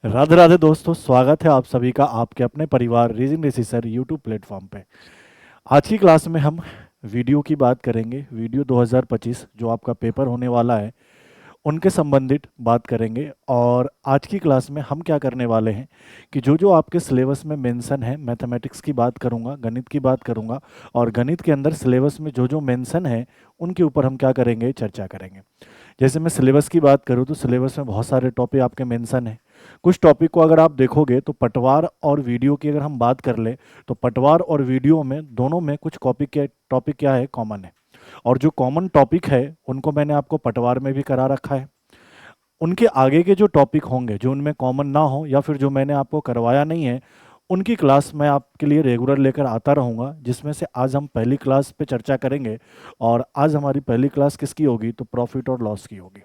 राधे राधे दोस्तों, स्वागत है आप सभी का आपके अपने परिवार रीजन ऋषि सर यूट्यूब प्लेटफॉर्म पे। आज की क्लास में हम वीडियो की बात करेंगे। वीडियो 2025 जो आपका पेपर होने वाला है उनके संबंधित बात करेंगे। और आज की क्लास में हम क्या करने वाले हैं कि जो जो आपके सिलेबस में मेंशन है, मैथमेटिक्स की बात करूंगा, गणित की बात करूंगा, और गणित के अंदर सिलेबस में जो जो मेंशन है उनके ऊपर हम क्या करेंगे, चर्चा करेंगे। जैसे मैं सिलेबस की बात करूँ तो सिलेबस में बहुत सारे टॉपिक आपके मेंशन है। कुछ टॉपिक को अगर आप देखोगे तो पटवार और वीडियो की अगर हम बात कर ले तो पटवार और वीडियो में दोनों में कुछ टॉपिक क्या है, कॉमन है। और जो कॉमन टॉपिक है उनको मैंने आपको पटवार में भी करा रखा है। उनके आगे के जो टॉपिक होंगे जो उनमें कॉमन ना हो या फिर जो मैंने आपको करवाया नहीं है, उनकी क्लास मैं आपके लिए रेगुलर लेकर आता रहूँगा, जिसमें से आज हम पहली क्लास पे चर्चा करेंगे। और आज हमारी पहली क्लास किसकी होगी, तो प्रॉफिट और लॉस की होगी।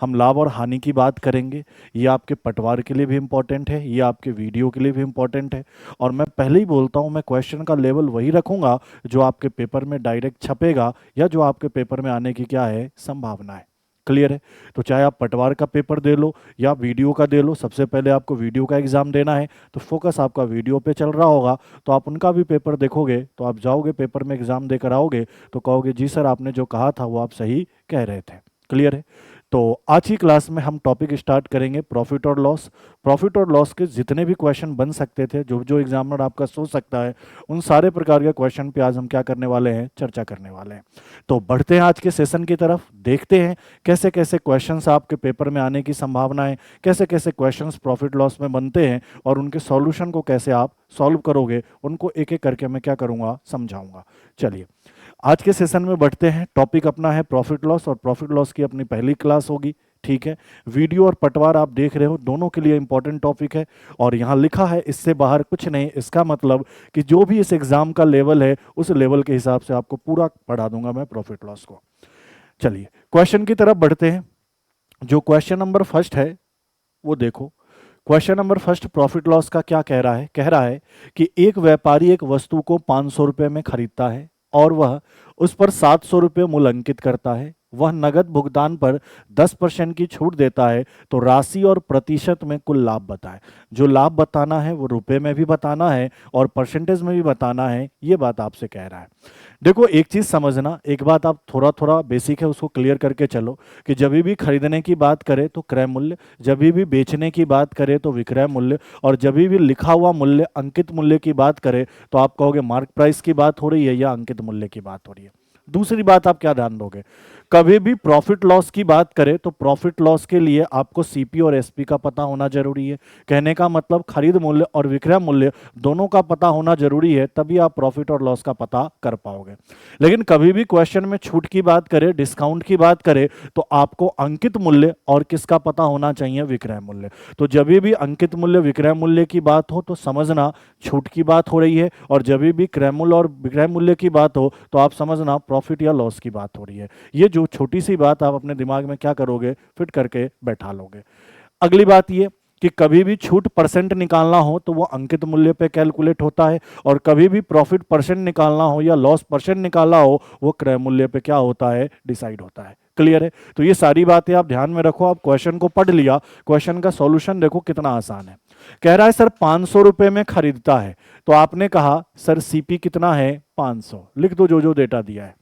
हम लाभ और हानि की बात करेंगे। ये आपके पटवार के लिए भी इम्पोर्टेंट है, ये आपके वीडियो के लिए भी इम्पोर्टेंट है। और मैं पहले ही बोलता हूँ, मैं क्वेश्चन का लेवल वही रखूँगा जो आपके पेपर में डायरेक्ट छपेगा या जो आपके पेपर में आने की क्या है, संभावना है। क्लियर है? तो चाहे आप पटवार का पेपर दे लो या वीडियो का दे लो, सबसे पहले आपको वीडियो का एग्ज़ाम देना है तो फोकस आपका वीडियो पे चल रहा होगा। तो आप उनका भी पेपर देखोगे तो आप जाओगे पेपर में एग्ज़ाम देकर आओगे तो कहोगे जी सर आपने जो कहा था वो आप सही कह रहे थे। क्लियर है? तो आज की क्लास में हम टॉपिक स्टार्ट करेंगे प्रॉफिट और लॉस। प्रॉफिट और लॉस के जितने भी क्वेश्चन बन सकते थे, जो जो एग्जामिनर आपका सोच सकता है, उन सारे प्रकार के क्वेश्चन पे आज हम क्या करने वाले हैं, चर्चा करने वाले हैं। तो बढ़ते हैं आज के सेशन की तरफ, देखते हैं कैसे कैसे क्वेश्चंस आपके पेपर में आने की संभावना है, कैसे कैसे क्वेश्चंस प्रॉफिट लॉस में बनते हैं और उनके सॉल्यूशन को कैसे आप सॉल्व करोगे, उनको एक एक करके मैं क्या करूँगा, समझाऊंगा। चलिए आज के सेशन में बढ़ते हैं। टॉपिक अपना है प्रॉफिट लॉस और प्रॉफिट लॉस की अपनी पहली क्लास होगी। ठीक है? वीडियो और पटवार आप देख रहे हो, दोनों के लिए इंपॉर्टेंट टॉपिक है। और यहाँ लिखा है इससे बाहर कुछ नहीं, इसका मतलब कि जो भी इस एग्जाम का लेवल है उस लेवल के हिसाब से आपको पूरा पढ़ा दूंगा मैं प्रॉफिट लॉस को। चलिए क्वेश्चन की तरफ बढ़ते हैं। जो क्वेश्चन नंबर फर्स्ट है वो देखो। Question number first profit loss का क्या कह रहा है, कह रहा है कि एक व्यापारी एक वस्तु को 500 रुपये में खरीदता है और वह उस पर 700 रुपये मूल्य अंकित करता है। वह नगद भुगतान पर 10% की छूट देता है, तो राशि और प्रतिशत में कुल लाभ बताए। जो लाभ बताना है वो रुपए में भी बताना है और परसेंटेज में भी बताना है, ये बात आपसे कह रहा है। देखो एक चीज़ समझना, एक बात आप थोड़ा थोड़ा बेसिक है उसको क्लियर करके चलो कि जब भी खरीदने की बात करें तो क्रय मूल्य, जब भी बेचने की बात करें तो विक्रय मूल्य, और जब भी लिखा हुआ मूल्य अंकित मूल्य की बात करें तो आप कहोगे मार्क प्राइस की बात हो रही है या अंकित मूल्य की बात हो रही है। दूसरी बात आप क्या ध्यान दोगे, कभी भी प्रॉफिट लॉस की बात करें तो प्रॉफिट लॉस के लिए आपको सीपी और एसपी का पता होना जरूरी है। कहने का मतलब खरीद मूल्य और विक्रय मूल्य दोनों का पता होना जरूरी है, तभी आप प्रॉफिट और लॉस का पता कर पाओगे। लेकिन कभी भी क्वेश्चन में छूट की बात करें, डिस्काउंट की बात करें, तो आपको अंकित मूल्य और किसका पता होना चाहिए, विक्रय मूल्य। तो जब भी अंकित मूल्य विक्रय मूल्य की बात हो तो समझना छूट की बात हो रही है, और जब भी क्रय मूल्य और विक्रय मूल्य की बात हो तो आप समझना प्रॉफिट या लॉस की बात हो रही है। ये जो छोटी सी बात आप अपने दिमाग में क्या करोगे, फिट करके बैठा लोगे। अगली बात ये कि कभी भी छूट परसेंट निकालना हो तो वो अंकित मूल्य पे कैलकुलेट होता है, और कभी भी प्रॉफिट परसेंट निकालना हो या लॉस परसेंट निकालना हो वो क्रय मूल्य पे क्या होता है, डिसाइड होता है। क्लियर है? तो ये सारी बातें आप ध्यान में रखो। आप क्वेश्चन को पढ़ लिया, क्वेश्चन का सॉल्यूशन देखो कितना आसान है। कह रहा है सर 500 रुपए में खरीदता है, तो आपने कहा सर सीपी कितना है, 500, लिख दो जो जो डेटा दिया है।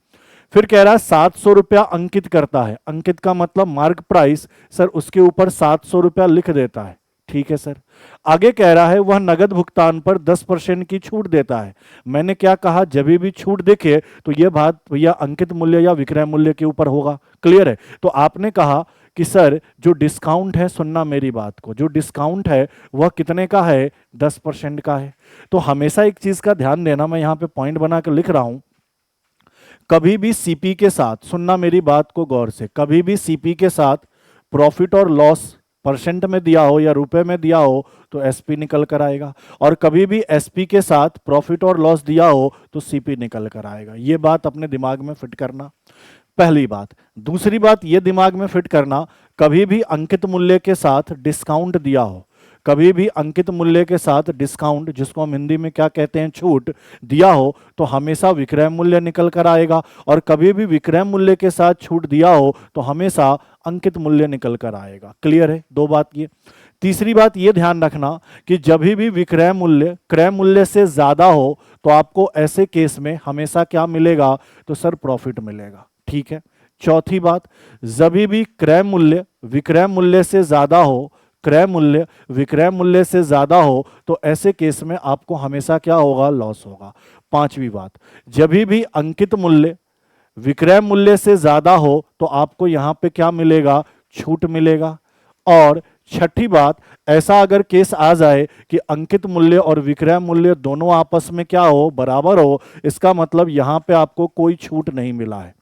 फिर कह रहा है 700 रुपया अंकित करता है, अंकित का मतलब मार्क प्राइस, सर उसके ऊपर 700 रुपया लिख देता है। ठीक है सर। आगे कह रहा है वह नगद भुगतान पर 10% की छूट देता है। मैंने क्या कहा, जब भी छूट देखे तो यह बात भैया अंकित मूल्य या विक्रय मूल्य के ऊपर होगा। क्लियर है? तो आपने कहा कि सर जो डिस्काउंट है, सुनना मेरी बात को, जो डिस्काउंट है वह कितने का है, 10% का है। तो हमेशा एक चीज का ध्यान देना, मैं यहां पे पॉइंट बनाकर लिख रहा हूं, कभी भी सीपी के साथ, सुनना मेरी बात को गौर से, कभी भी सीपी के साथ प्रॉफिट और लॉस परसेंट में दिया हो या रुपए में दिया हो तो एसपी निकल कर आएगा, और कभी भी एसपी के साथ प्रॉफिट और लॉस दिया हो तो सीपी निकल कर आएगा। ये बात अपने दिमाग में फिट करना, पहली बात। दूसरी बात ये दिमाग में फिट करना, कभी भी अंकित मूल्य के साथ डिस्काउंट दिया हो, कभी भी अंकित मूल्य के साथ डिस्काउंट, जिसको हम हिंदी में क्या कहते हैं, छूट, दिया हो तो हमेशा विक्रय मूल्य निकल कर आएगा, और कभी भी विक्रय मूल्य के साथ छूट दिया हो तो हमेशा अंकित मूल्य निकल कर आएगा। क्लियर है? दो बात ये। तीसरी बात ये ध्यान रखना कि जब भी विक्रय मूल्य क्रय मूल्य से ज्यादा हो तो आपको ऐसे केस में हमेशा क्या मिलेगा, तो सर प्रॉफिट मिलेगा। ठीक है। चौथी बात, जब भी क्रय मूल्य विक्रय मूल्य से ज्यादा हो, क्रय मूल्य विक्रय मूल्य से ज्यादा हो तो ऐसे केस में आपको हमेशा क्या होगा, लॉस होगा। पांचवी बात, जब भी अंकित मूल्य विक्रय मूल्य से ज्यादा हो तो आपको यहां पे क्या मिलेगा, छूट मिलेगा। और छठी बात, ऐसा अगर केस आ जाए कि अंकित मूल्य और विक्रय मूल्य दोनों आपस में क्या हो, बराबर हो, इसका मतलब यहां पे आपको कोई छूट नहीं मिला है,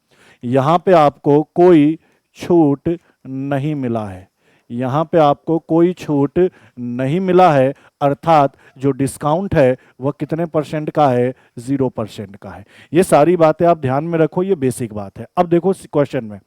यहां पे आपको कोई छूट नहीं मिला है, यहां पे आपको कोई छूट नहीं मिला है, अर्थात जो डिस्काउंट है वह कितने परसेंट का है, 0% का है। ये सारी बातें आप ध्यान में रखो, ये बेसिक बात है। अब देखो क्वेश्चन में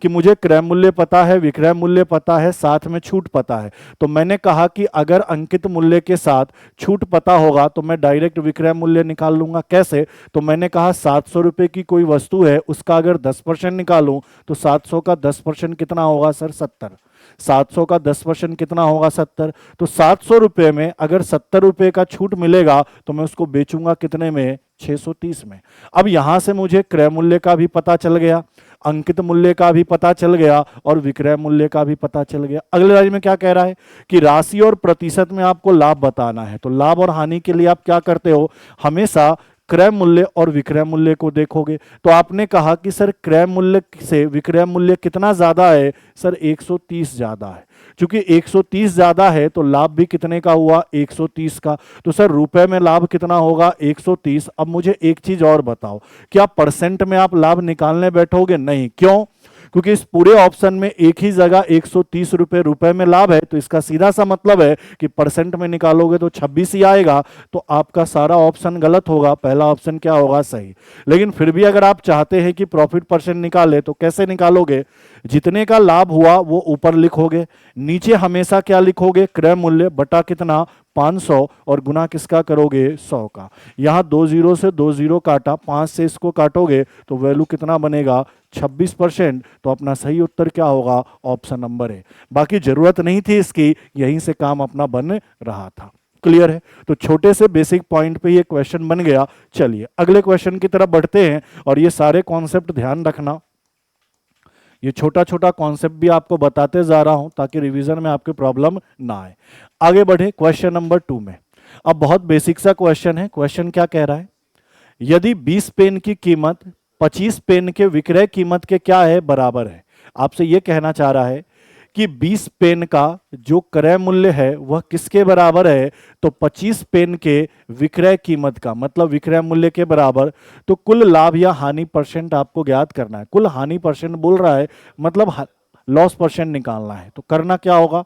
कि मुझे क्रय मूल्य पता है, विक्रय मूल्य पता है, साथ में छूट पता है, तो मैंने कहा कि अगर अंकित मूल्य के साथ छूट पता होगा तो मैं डायरेक्ट विक्रय मूल्य निकाल लूंगा। कैसे, तो मैंने कहा 700 रुपए की कोई वस्तु है, उसका अगर 10% निकालूं तो 700 का 10% कितना होगा सर, 70। 700 का 10% कितना होगा, 70। तो 700 रुपए में अगर 70 रुपए का छूट मिलेगा तो मैं उसको बेचूंगा कितने में, 630 में। अब यहां से मुझे क्रय मूल्य का भी पता चल गया, अंकित मूल्य का भी पता चल गया और विक्रय मूल्य का भी पता चल गया। अगले लाइन में क्या कह रहा है कि राशि और प्रतिशत में आपको लाभ बताना है। तो लाभ और हानि के लिए आप क्या करते हो, हमेशा क्रय मूल्य और विक्रय मूल्य को देखोगे। तो आपने कहा कि सर क्रय मूल्य से विक्रय मूल्य कितना ज्यादा है, सर 130 ज्यादा है। क्योंकि 130 ज्यादा है तो लाभ भी कितने का हुआ, 130 का। तो सर रुपए में लाभ कितना होगा, 130। अब मुझे एक चीज और बताओ, क्या परसेंट में आप लाभ निकालने बैठोगे, नहीं। क्यों, क्योंकि इस पूरे ऑप्शन में एक ही जगह 130 रुपए रुपए में लाभ है, तो इसका सीधा सा मतलब है कि परसेंट में निकालोगे तो 26 ही आएगा, तो आपका सारा ऑप्शन गलत होगा, पहला ऑप्शन क्या होगा, सही। लेकिन फिर भी अगर आप चाहते हैं कि प्रॉफिट परसेंट निकाले तो कैसे निकालोगे, जितने का लाभ हुआ वो ऊपर लिखोगे, नीचे हमेशा क्या लिखोगे, क्रय मूल्य बटा कितना, 500 और गुना किसका करोगे, 100 का। यहां 2 जीरो से 2 जीरो काटा, 5 से इसको काटोगे तो वैल्यू कितना बनेगा, 26%। तो अपना सही उत्तर क्या होगा, ऑप्शन नंबर है। बाकी जरूरत नहीं थी इसकी, यहीं से काम अपना बन रहा था। क्लियर है। तो छोटे से बेसिक पॉइंट पे ये क्वेश्चन बन गया। चलिए अगले क्वेश्चन की तरफ बढ़ते हैं और ये सारे कॉन्सेप्ट ध्यान रखना, ये छोटा छोटा कॉन्सेप्ट भी आपको बताते जा रहा हूं ताकि रिवीजन में आपकी प्रॉब्लम ना आए। आगे बढ़े क्वेश्चन नंबर 2 में। अब बहुत बेसिक सा क्वेश्चन है। क्वेश्चन क्या कह रहा है, यदि 20 पेन की कीमत 25 पेन के विक्रय कीमत के क्या है, बराबर है। आपसे यह कहना चाह रहा है कि 20 पेन का जो क्रय मूल्य है वह किसके बराबर है, तो 25 पेन के विक्रय कीमत का, मतलब विक्रय मूल्य के बराबर। तो कुल लाभ या हानि परसेंट आपको ज्ञात करना है। कुल हानि परसेंट बोल रहा है, मतलब लॉस परसेंट निकालना है। तो करना क्या होगा,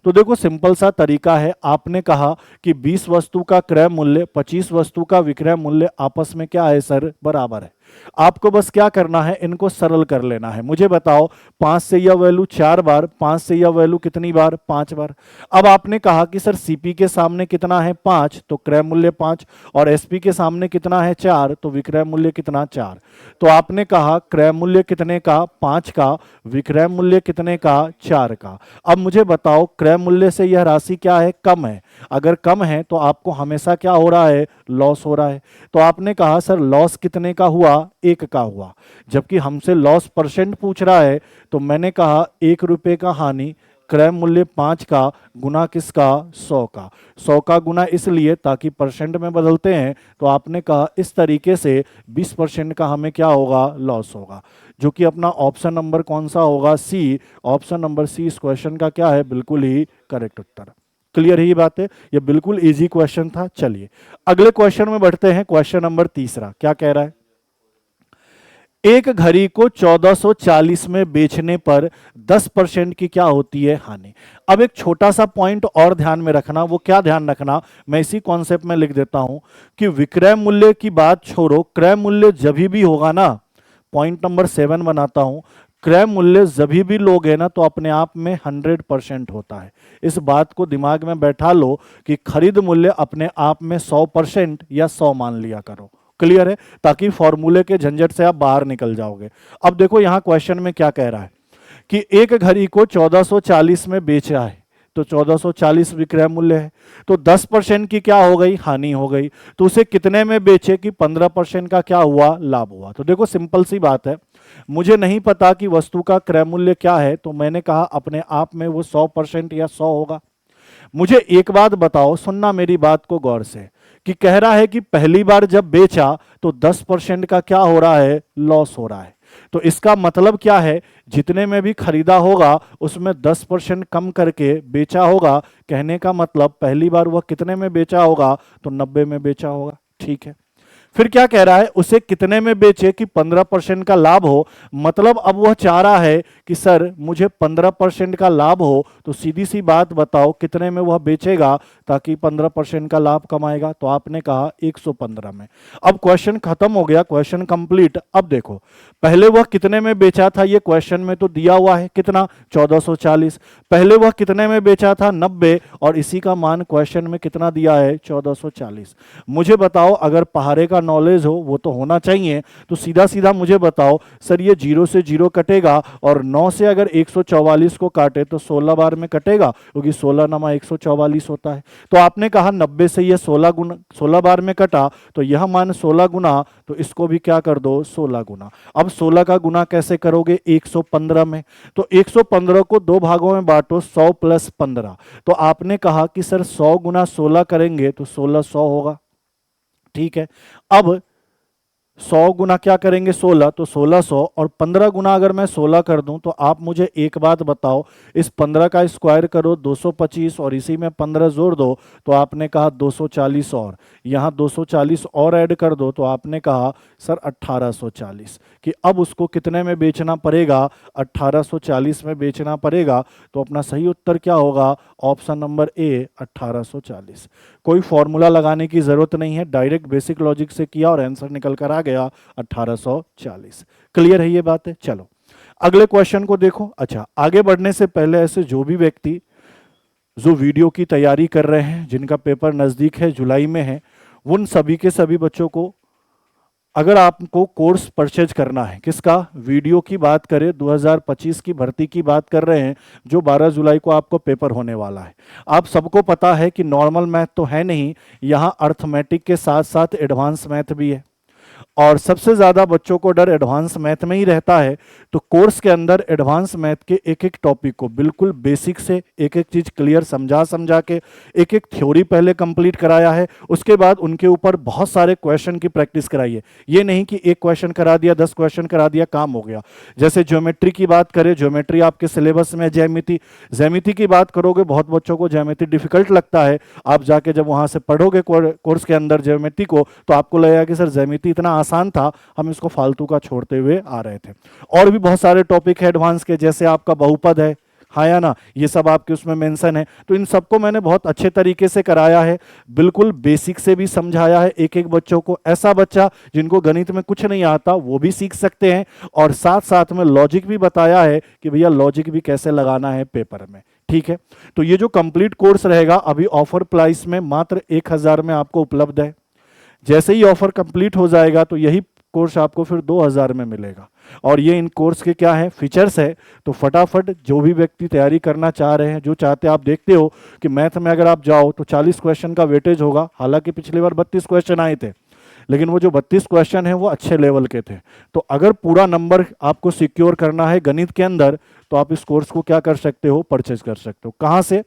तो देखो सिंपल सा तरीका है। आपने कहा कि 20 वस्तु का क्रय मूल्य 25 वस्तु का विक्रय मूल्य आपस में क्या है सर, बराबर है। आपको बस क्या करना है, इनको सरल कर लेना है। मुझे बताओ 5 से यह वैल्यू 4 बार, 5 से यह वैल्यू कितनी बार, 5 बार। अब आपने कहा कि सर सीपी के सामने कितना है, 5, तो क्रय मूल्य 5, और एसपी के सामने कितना है, 4, तो विक्रय मूल्य कितना, 4। तो आपने कहा क्रय मूल्य कितने का, 5 का, विक्रय मूल्य कितने का, 4 का। अब मुझे बताओ क्रय मूल्य से यह राशि क्या है, कम है। अगर कम है तो आपको हमेशा क्या हो रहा है, लॉस हो रहा है। तो आपने कहा सर लॉस कितने का हुआ, 1 का हुआ। जबकि हमसे लॉस परसेंट पूछ रहा है तो मैंने कहा 1 रुपए का हानि, क्रय मूल्य 5 का, गुना किसका, 100 का। 100 का गुना इसलिए ताकि परसेंट में बदलते हैं, तो आपने कहा इस तरीके से 20% का हमें क्या होगा, लॉस होगा। जो कि अपना ऑप्शन नंबर कौन सा होगा, सी। ऑप्शन नंबर सी इस क्वेश्चन का क्या है, बिल्कुल ही करेक्ट उत्तर। क्लियर है ये बात है, ये बिल्कुल इजी क्वेश्चन था। चलिए अगले क्वेश्चन में बढ़ते हैं। क्वेश्चन नंबर 3 क्या कह रहा है, एक घड़ी को 1440 में बेचने पर 10% की क्या होती है, हानि। अब एक छोटा सा पॉइंट और ध्यान में रखना, वो क्या ध्यान रखना, मैं इसी कॉन्सेप्ट में लिख देता हूं कि विक्रय मूल्य की बात छोड़ो, क्रय मूल्य जब भी होगा ना, पॉइंट नंबर 7 बनाता हूं, क्रय मूल्य जब भी लोगे ना तो अपने आप में 100% होता है। इस बात को दिमाग में बैठा लो कि खरीद मूल्य अपने आप में 100% या 100 मान लिया करो। क्लियर है, ताकि फॉर्मूले के झंझट से आप बाहर निकल जाओगे। अब देखो यहां क्वेश्चन में क्या कह रहा है कि एक घड़ी को 1440 में बेचा है, तो 1440 विक्रय मूल्य है। तो 10% की क्या हो गई, हानि हो गई। तो उसे कितने में बेचे कि 15% का क्या हुआ, लाभ हुआ। तो देखो सिंपल सी बात है, मुझे नहीं पता कि वस्तु का क्रय मूल्य क्या है, तो मैंने कहा अपने आप में वो 100% या 100 होगा। मुझे एक बात बताओ, सुनना मेरी बात को गौर से, कि कह रहा है कि पहली बार जब बेचा तो 10% का क्या हो रहा है, लॉस हो रहा है। तो इसका मतलब क्या है, जितने में भी खरीदा होगा उसमें 10% कम करके बेचा होगा। कहने का मतलब पहली बार वह कितने में बेचा होगा, तो 90 में बेचा होगा। ठीक है, फिर क्या कह रहा है, उसे कितने में बेचे कि 15% का लाभ हो। मतलब अब वह चाह रहा है कि सर मुझे 15% का लाभ हो, तो सीधी सी बात बताओ कितने में वह बेचेगा ताकि 15% का लाभ कमाएगा। तो आपने कहा 115 में। अब क्वेश्चन खत्म हो गया, क्वेश्चन कंप्लीट। अब देखो, पहले वह कितने में बेचा था, ये क्वेश्चन में तो दिया हुआ है कितना, 1440। पहले वह कितने में बेचा था, 90, और इसी का मान क्वेश्चन में कितना दिया है, 1440। मुझे बताओ, अगर पहाड़े का नॉलेज हो, वो तो होना चाहिए, तो सीधा सीधा मुझे बताओ सर, ये 0 से 0 कटेगा और 9 से अगर 144 को काटे तो 16 बार में कटेगा, क्योंकि 16 नमा 144 होता है। तो आपने कहा 90 से ये 16 बार में कटा, तो यह मान 16 गुना, तो इसको भी क्या कर दो, 16 गुना। अब 16 का गुना कैसे करोगे, 115 में। तो 115 को दो भागों में बांटो, 100 प्लस 15। तो आपने कहा कि सर 100 गुना 16 करेंगे तो 1600 होगा। ठीक है, अब 100 गुना क्या करेंगे, 16, तो 1600, और 15 गुना अगर मैं 16 कर दूं, तो आप मुझे एक बात बताओ, इस 15 का स्क्वायर करो 225, और इसी में 15 जोड़ दो, तो आपने कहा 240, और यहाँ 240 और ऐड कर दो, तो आपने कहा सर 1840। कि अब उसको कितने में बेचना पड़ेगा, 1840 में बेचना पड़ेगा। तो अपना सही उत्तर क्या होगा, ऑप्शन नंबर ए, 1840। कोई फॉर्मूला लगाने की जरूरत नहीं है, डायरेक्ट बेसिक लॉजिक से किया और आंसर निकल कर आ गया 1840। क्लियर है ये बात है। चलो अगले क्वेश्चन को देखो। अच्छा, आगे बढ़ने से पहले ऐसे जो भी व्यक्ति जो वीडियो की तैयारी कर रहे हैं, जिनका पेपर नजदीक है, जुलाई में है, उन सभी के सभी बच्चों को, अगर आपको कोर्स परचेज करना है, किसका, वीडियो की बात करें, 2025 की भर्ती की बात कर रहे हैं, जो 12 जुलाई को आपको पेपर होने वाला है। आप सबको पता है कि नॉर्मल मैथ तो है नहीं, यहाँ अर्थमेटिक के साथ साथ एडवांस मैथ भी है, और सबसे ज्यादा बच्चों को डर एडवांस मैथ में ही रहता है। तो कोर्स के अंदर एडवांस मैथ के एक एक टॉपिक को बिल्कुल बेसिक से एक एक चीज क्लियर समझा समझा के, एक एक थ्योरी पहले कंप्लीट कराया है, उसके बाद उनके ऊपर बहुत सारे क्वेश्चन की प्रैक्टिस कराई है। ये नहीं कि एक क्वेश्चन करा दिया, 10 क्वेश्चन करा दिया, काम हो गया। जैसे ज्योमेट्री की बात करें, ज्योमेट्री आपके सिलेबस में, ज्यामिति, ज्यामिति की बात करोगे, बहुत बच्चों को ज्यामिति डिफिकल्ट लगता है। आप जाके जब वहां से पढ़ोगे कोर्स के अंदर ज्योमेट्री को, तो आपको लगेगा कि सर ज्यामिति इतना आसान था, हम इसको फालतू का छोड़ते हुए आ रहे थे। और भी बहुत सारे टॉपिक है एडवांस के, जैसे आपका बहुपद है, हाँ या ना, ये सब आपके उसमें मेंशन है। तो इन सबको मैंने बहुत अच्छे तरीके से कराया है, बिल्कुल बेसिक से भी समझाया है एक एक बच्चों को। ऐसा बच्चा जिनको गणित में कुछ नहीं आता वो भी सीख सकते हैं, और साथ साथ में लॉजिक भी बताया है कि भैया लॉजिक भी कैसे लगाना है पेपर में। ठीक है, तो ये जो कंप्लीट कोर्स रहेगा अभी ऑफर प्राइस में मात्र 1000 में आपको उपलब्ध है। जैसे ही ऑफर कंप्लीट हो जाएगा तो यही कोर्स आपको फिर 2000 में मिलेगा। और ये इन कोर्स के क्या है, फीचर्स है। तो फटाफट जो भी व्यक्ति तैयारी करना चाह रहे हैं, जो चाहते हैं, आप देखते हो कि मैथ में अगर आप जाओ तो 40 क्वेश्चन का वेटेज होगा। हालांकि पिछली बार 32 क्वेश्चन आए थे, लेकिन वो जो 32 क्वेश्चन है वो अच्छे लेवल के थे। तो अगर पूरा नंबर आपको सिक्योर करना है गणित के अंदर, तो आप इस कोर्स को क्या कर सकते हो, परचेज कर सकते हो। कहाँ से,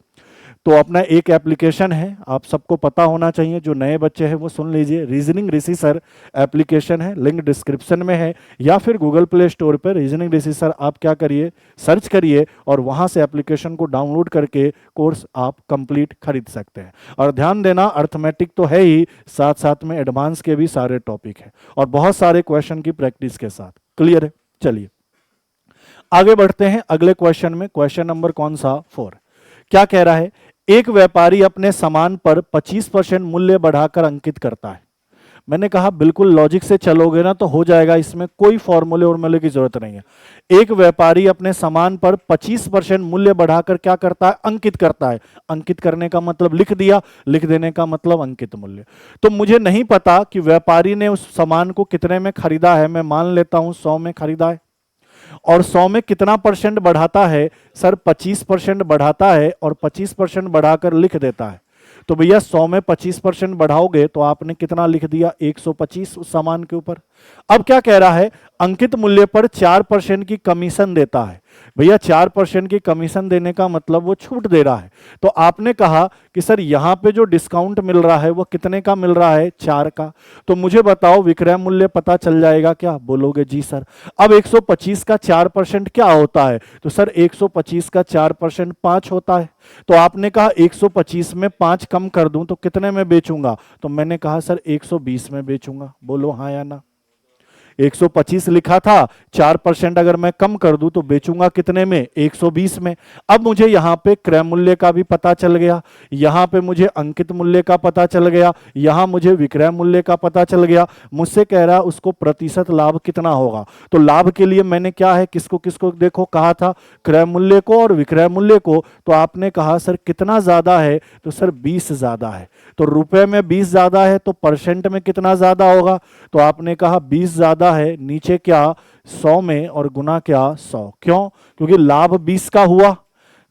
तो अपना एक एप्लीकेशन है, आप सबको पता होना चाहिए, जो नए बच्चे हैं वो सुन लीजिए, रीजनिंग ऋषि सर एप्लीकेशन है, लिंक डिस्क्रिप्शन में है, या फिर गूगल प्ले स्टोर पर रीजनिंग ऋषि सर आप क्या करिए, सर्च करिए, और वहां से एप्लीकेशन को डाउनलोड करके कोर्स आप कंप्लीट खरीद सकते हैं। और ध्यान देना, अर्थमेटिक तो है ही, साथ साथ में एडवांस के भी सारे टॉपिक है, और बहुत सारे क्वेश्चन की प्रैक्टिस के साथ। क्लियर है, चलिए आगे बढ़ते हैं अगले क्वेश्चन में। क्वेश्चन नंबर कौन सा, 4। क्या कह रहा है, एक व्यापारी अपने सामान पर 25% मूल्य बढ़ाकर अंकित करता है। मैंने कहा बिल्कुल लॉजिक से चलोगे ना तो हो जाएगा, इसमें कोई फॉर्मूले और की जरूरत नहीं है। एक व्यापारी अपने सामान पर 25% मूल्य बढ़ाकर क्या करता है, अंकित करता है। अंकित करने का मतलब लिख दिया, लिख देने का मतलब अंकित मूल्य। तो मुझे नहीं पता कि व्यापारी ने उस सामान को कितने में खरीदा है, मैं मान लेता हूं 100 में खरीदा है। और 100 में कितना परसेंट बढ़ाता है सर? 25% बढ़ाता है और 25% बढ़ाकर लिख देता है। तो भैया 100 में 25% बढ़ाओगे तो आपने कितना लिख दिया? 125 उस सामान के ऊपर। अब क्या कह रहा है? अंकित मूल्य पर 4% की कमीशन देता है। भैया 4% की कमीशन देने का मतलब वो छूट दे रहा है। तो आपने कहा कि सर यहां पे जो डिस्काउंट मिल रहा है वो कितने का मिल रहा है? 4 का। तो मुझे बताओ विक्रय मूल्य पता चल जाएगा क्या? बोलोगे जी सर। अब 125 का 4% क्या होता है? तो सर 125 का 4% 5 होता है। तो आपने कहा 125 में 5 कम कर दूं तो कितने में बेचूंगा? तो मैंने कहा सर 120 में बेचूंगा। बोलो हाँ या ना। 125 लिखा था, 4% अगर मैं कम कर दूं तो बेचूंगा कितने में? 120 में। अब मुझे यहां पे क्रय मूल्य का भी पता चल गया, यहां पे मुझे अंकित मूल्य का पता चल गया, यहां मुझे विक्रय मूल्य का पता चल गया। मुझसे कह रहा उसको प्रतिशत लाभ कितना होगा। तो लाभ के लिए मैंने क्या है, किसको किसको देखो कहा था? क्रय मूल्य को और विक्रय मूल्य को। तो आपने कहा सर कितना ज्यादा है? तो सर 20 ज्यादा है। तो रुपए में 20 ज्यादा है तो परसेंट में कितना ज्यादा होगा? तो आपने कहा 20 ज्यादा है, नीचे क्या 100 में और गुना क्या 100। क्यों? क्योंकि लाभ 20 का हुआ,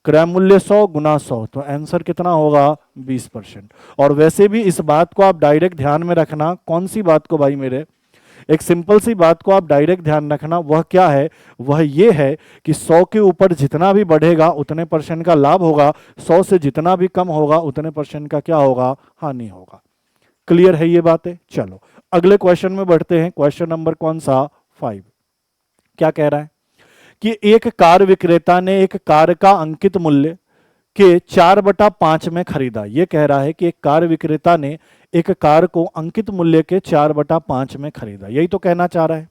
क्रय मूल्य 100 गुना 100, तो आंसर कितना होगा? 20%। और वैसे भी इस बात को आप डायरेक्ट ध्यान में रखना। कौन सी बात को भाई मेरे? एक सिंपल सी बात को आप डायरेक्ट ध्यान रखना। वह क्या है? वह ये है कि 100 के ऊपर जितना भी बढ़ेगा उतने परसेंट का लाभ होगा, 100 से जितना भी कम होगा उतने परसेंट का क्या होगा? हानि होगा। क्लियर है ये बातें? चलो अगले क्वेश्चन में बढ़ते हैं। क्वेश्चन नंबर कौन सा? 5। क्या कह रहा है कि एक कार विक्रेता ने एक कार का अंकित मूल्य के 4/5 में खरीदा। यह कह रहा है कि एक कार विक्रेता ने एक कार को अंकित मूल्य के 4/5 में खरीदा। यही तो कहना चाह रहा है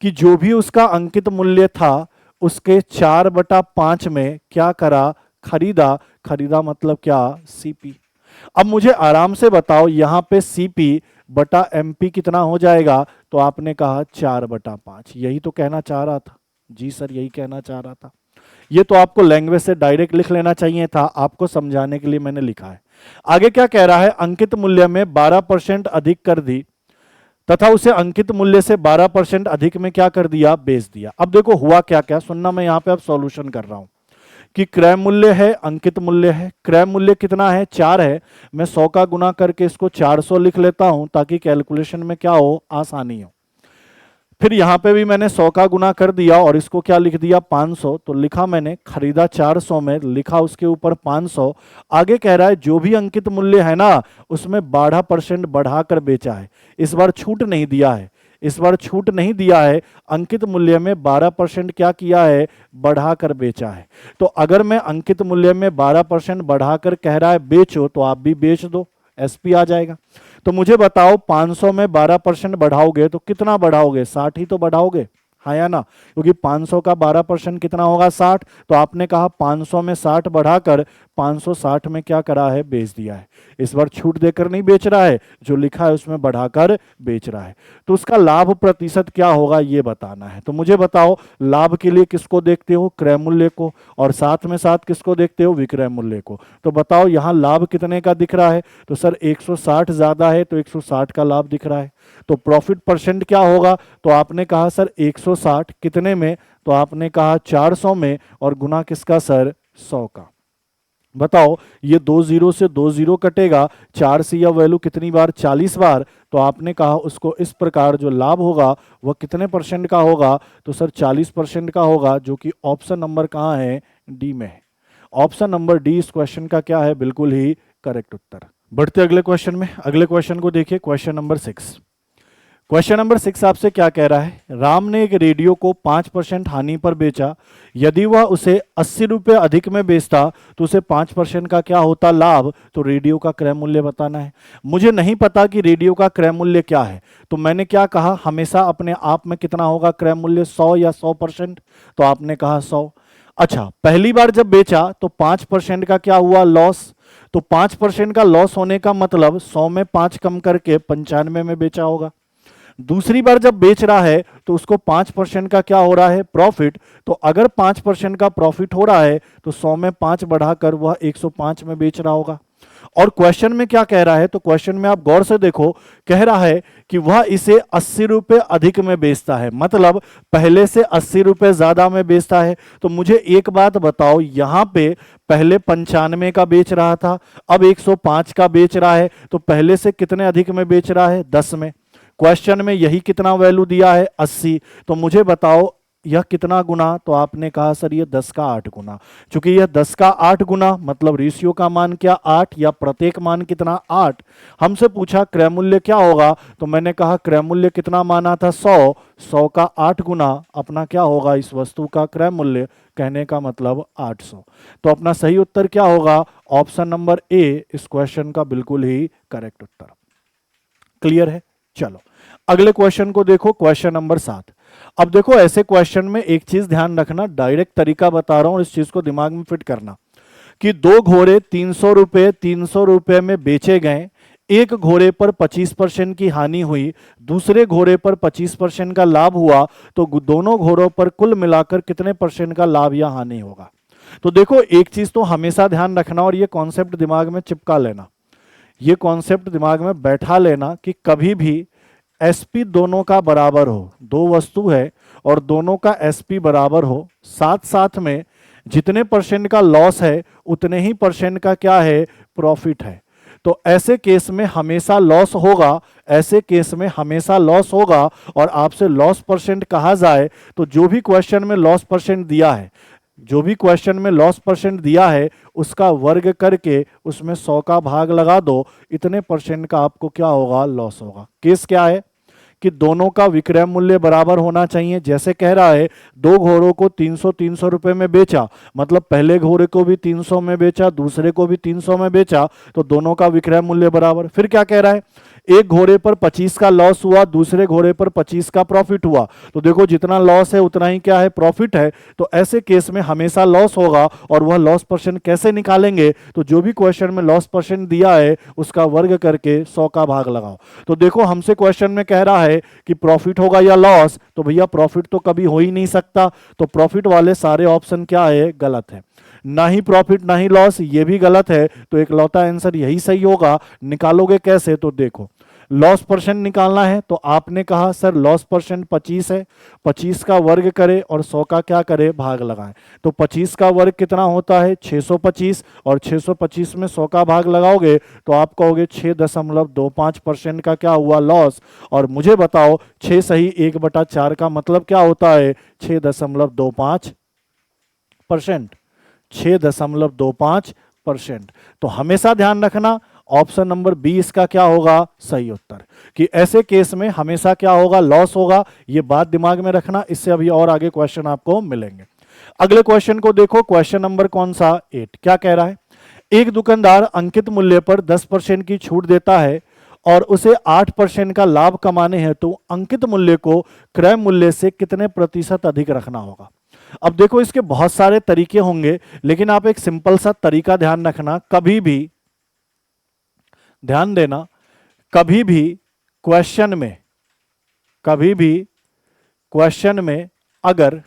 कि जो भी उसका अंकित मूल्य था उसके 4/5 में क्या करा? खरीदा। खरीदा मतलब क्या? सीपी। अब मुझे आराम से बताओ यहां पे सीपी बटा एमपी कितना हो जाएगा? तो आपने कहा 4/5। यही तो कहना चाह रहा था। जी सर यही कहना चाह रहा था। ये तो आपको लैंग्वेज से डायरेक्ट लिख लेना चाहिए था, आपको समझाने के लिए मैंने लिखा है। आगे क्या कह रहा है? अंकित मूल्य में 12% अधिक कर दी तथा उसे अंकित मूल्य से 12% अधिक में क्या कर दिया? बेच दिया। अब देखो हुआ क्या क्या, सुनना, मैं यहां पे अब सॉल्यूशन कर रहा हूं कि क्रय मूल्य है, अंकित मूल्य है। क्रय मूल्य कितना है? 4 है। मैं 100 का गुना करके इसको 400 लिख लेता हूं ताकि कैलकुलेशन में क्या हो? आसानी हो। फिर यहां पे भी मैंने 100 का गुना कर दिया और इसको क्या लिख दिया? 500। तो लिखा मैंने खरीदा 400 में, लिखा उसके ऊपर 500। आगे कह रहा है जो भी अंकित मूल्य है ना उसमें 12% बढ़ाकर बेचा है। इस बार छूट नहीं दिया है, इस बार छूट नहीं दिया है। अंकित मूल्य में 12% क्या किया है? बढ़ाकर बेचा है। तो अगर मैं अंकित मूल्य में 12% बढ़ाकर कह रहा है बेचो तो आप भी बेच दो, एसपी आ जाएगा। तो मुझे बताओ 500 में 12% बढ़ाओगे तो कितना बढ़ाओगे? 60 ही तो बढ़ाओगे, हाँ या ना? क्योंकि 500 का 12% कितना होगा? 60। तो आपने कहा 500 में 60 बढ़ाकर 560 में क्या करा है? बेच दिया है। इस बार छूट देकर नहीं बेच रहा है, जो लिखा है उसमें बढ़ाकर बेच रहा है। तो उसका लाभ प्रतिशत क्या होगा ये बताना है। तो मुझे बताओ लाभ के लिए किसको देखते हो? क्रय मूल्य को, और साथ में साथ किसको देखते हो? विक्रय मूल्य को। तो बताओ यहां लाभ कितने का दिख रहा है? तो सर 160 ज्यादा है तो 160 का लाभ दिख रहा है। तो प्रॉफिट परसेंट क्या होगा? तो आपने कहा सर 160 कितने में? तो आपने कहा 400 में, और गुना किसका सर? 100 का। बताओ ये 2 जीरो से 2 जीरो कटेगा, 4 से यह वैल्यू कितनी बार? 40 बार। तो आपने कहा उसको इस प्रकार जो लाभ होगा वह कितने परसेंट का होगा? तो सर 40% का होगा, जो कि ऑप्शन नंबर कहाँ है? डी में है। ऑप्शन नंबर डी इस क्वेश्चन का क्या है? बिल्कुल ही करेक्ट उत्तर। बढ़ते अगले क्वेश्चन में। अगले क्वेश्चन को देखिए, क्वेश्चन नंबर 6। क्वेश्चन नंबर 6 आपसे क्या कह रहा है? राम ने एक रेडियो को 5% हानि पर बेचा। यदि वह उसे 80 रुपये अधिक में बेचता तो उसे 5% का क्या होता? लाभ। तो रेडियो का क्रय मूल्य बताना है। मुझे नहीं पता कि रेडियो का क्रय मूल्य क्या है, तो मैंने क्या कहा? हमेशा अपने आप में कितना होगा क्रय मूल्य? 100 या 100%। तो आपने कहा 100। अच्छा, पहली बार जब बेचा तो 5% का क्या हुआ? लॉस। तो 5% का लॉस होने का मतलब 100 में 5 कम करके 95 में बेचा होगा। दूसरी बार जब बेच रहा है तो उसको 5% का क्या हो रहा है? प्रॉफिट। तो अगर 5% का प्रॉफिट हो रहा है तो 100 में 5 बढ़ाकर वह 105 में बेच रहा होगा। और क्वेश्चन में क्या कह रहा है, तो क्वेश्चन में आप गौर से देखो, कह रहा है कि वह इसे 80 रुपए अधिक में बेचता है, मतलब पहले से 80 रुपए ज्यादा में बेचता है। तो मुझे एक बात बताओ, यहां पे पहले 95 का बेच रहा था, अब 105 का बेच रहा है, तो पहले से कितने अधिक में बेच रहा है, 10 में। क्वेश्चन में यही कितना वैल्यू दिया है, 80। तो मुझे बताओ यह कितना गुना, तो आपने कहा सर ये 10 का 8 गुना। चूंकि यह 10 का 8 गुना, मतलब रेशियो का मान क्या 8, या प्रत्येक मान कितना 8। हमसे पूछा क्रय मूल्य क्या होगा, तो मैंने कहा क्रय मूल्य कितना माना था 100, 100 का 8 गुना अपना क्या होगा, इस वस्तु का क्रय मूल्य, कहने का मतलब 800। तो अपना सही उत्तर क्या होगा, ऑप्शन नंबर ए इस क्वेश्चन का बिल्कुल ही करेक्ट उत्तर। क्लियर है। चलो अगले क्वेश्चन को देखो, क्वेश्चन नंबर 7। अब देखो ऐसे क्वेश्चन में एक चीज ध्यान रखना, डायरेक्ट तरीका बता रहा हूं, इस चीज को दिमाग में फिट करना कि दो घोड़े 300 रुपए में बेचे गए, एक घोड़े पर 25% की हानि हुई, दूसरे घोड़े पर 25% का लाभ हुआ, तो दोनों घोड़ों पर कुल मिलाकर कितने परसेंट का लाभ या हानि होगा। तो देखो एक चीज तो हमेशा ध्यान रखना और ये कॉन्सेप्ट दिमाग में चिपका लेना, ये कॉन्सेप्ट दिमाग में बैठा लेना कि कभी भी एसपी दोनों का बराबर हो, दो वस्तु है और दोनों का एसपी बराबर हो, साथ साथ में जितने परसेंट का लॉस है उतने ही परसेंट का क्या है, प्रॉफिट है। तो ऐसे केस में हमेशा लॉस होगा, ऐसे केस में हमेशा लॉस होगा। और आपसे लॉस परसेंट कहा जाए तो जो भी क्वेश्चन में लॉस परसेंट दिया है, जो भी क्वेश्चन में लॉस परसेंट दिया है उसका वर्ग करके उसमें 100 का भाग लगा दो, इतने परसेंट का आपको क्या होगा, लॉस होगा। केस क्या है कि दोनों का विक्रय मूल्य बराबर होना चाहिए। जैसे कह रहा है दो घोड़ों को 300 रुपए में बेचा, मतलब पहले घोड़े को भी 300 में बेचा, दूसरे को भी 300 में बेचा, तो दोनों का विक्रय मूल्य बराबर। फिर क्या कह रहा है, एक घोड़े पर 25 का लॉस हुआ, दूसरे घोड़े पर 25 का प्रॉफिट हुआ, तो देखो जितना लॉस है उतना ही क्या है, प्रॉफिट है। तो ऐसे केस में हमेशा लॉस होगा। और वह लॉस परसेंट कैसे निकालेंगे, तो जो भी क्वेश्चन में लॉस परसेंट दिया है उसका वर्ग करके 100 का भाग लगाओ। तो देखो हमसे क्वेश्चन में कह रहा है कि प्रॉफिट होगा या लॉस, तो भैया प्रॉफिट तो कभी हो ही नहीं सकता, तो प्रॉफिट वाले सारे ऑप्शन क्या है, गलत है। ना ही प्रॉफिट ना ही लॉस, ये भी गलत है। तो एक लौता आंसर यही सही होगा। निकालोगे कैसे, तो देखो लॉस परसेंट निकालना है, तो आपने कहा सर लॉस परसेंट 25 है, 25 का वर्ग करे और 100 का क्या करे, भाग लगाएं। तो 25 का वर्ग कितना होता है, 625, और 625 में 100 का भाग लगाओगे तो आप कहोगे 6.25% का क्या हुआ, लॉस। और मुझे बताओ 6 सही 1/4 का मतलब क्या होता है, 6.25%, 6.25%। तो हमेशा ध्यान रखना ऑप्शन नंबर बी इसका क्या होगा, सही उत्तर, कि ऐसे केस में हमेशा क्या होगा, लॉस होगा। ये बात दिमाग में रखना, इससे अभी और आगे क्वेश्चन आपको मिलेंगे। अगले क्वेश्चन को देखो, क्वेश्चन नंबर कौन सा, 8। क्या कह रहा है, एक दुकानदार अंकित मूल्य पर 10% की छूट देता है और उसे 8% का लाभ कमाने हेतु अंकित मूल्य को क्रय मूल्य से कितने प्रतिशत अधिक रखना होगा। अब देखो इसके बहुत सारे तरीके होंगे, लेकिन आप एक सिंपल सा तरीका ध्यान रखना, कभी भी ध्यान देना, कभी भी क्वेश्चन में अगर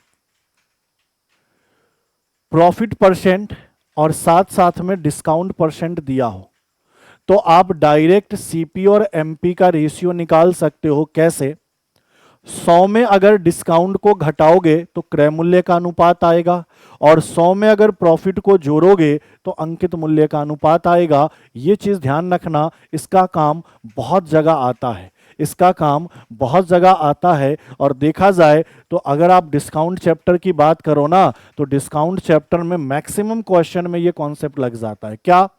प्रॉफिट परसेंट और साथ साथ में डिस्काउंट परसेंट दिया हो तो आप डायरेक्ट सीपी और एमपी का रेशियो निकाल सकते हो। कैसे, 100 में अगर डिस्काउंट को घटाओगे तो क्रय मूल्य का अनुपात आएगा, और 100 में अगर प्रॉफिट को जोड़ोगे तो अंकित मूल्य का अनुपात आएगा। ये चीज ध्यान रखना, इसका काम बहुत जगह आता है, इसका काम बहुत जगह आता है। और देखा जाए तो अगर आप डिस्काउंट चैप्टर की बात करो ना, तो डिस्काउंट चैप्टर में मैक्सिमम क्वेश्चन में ये कॉन्सेप्ट लग जाता है। क्या,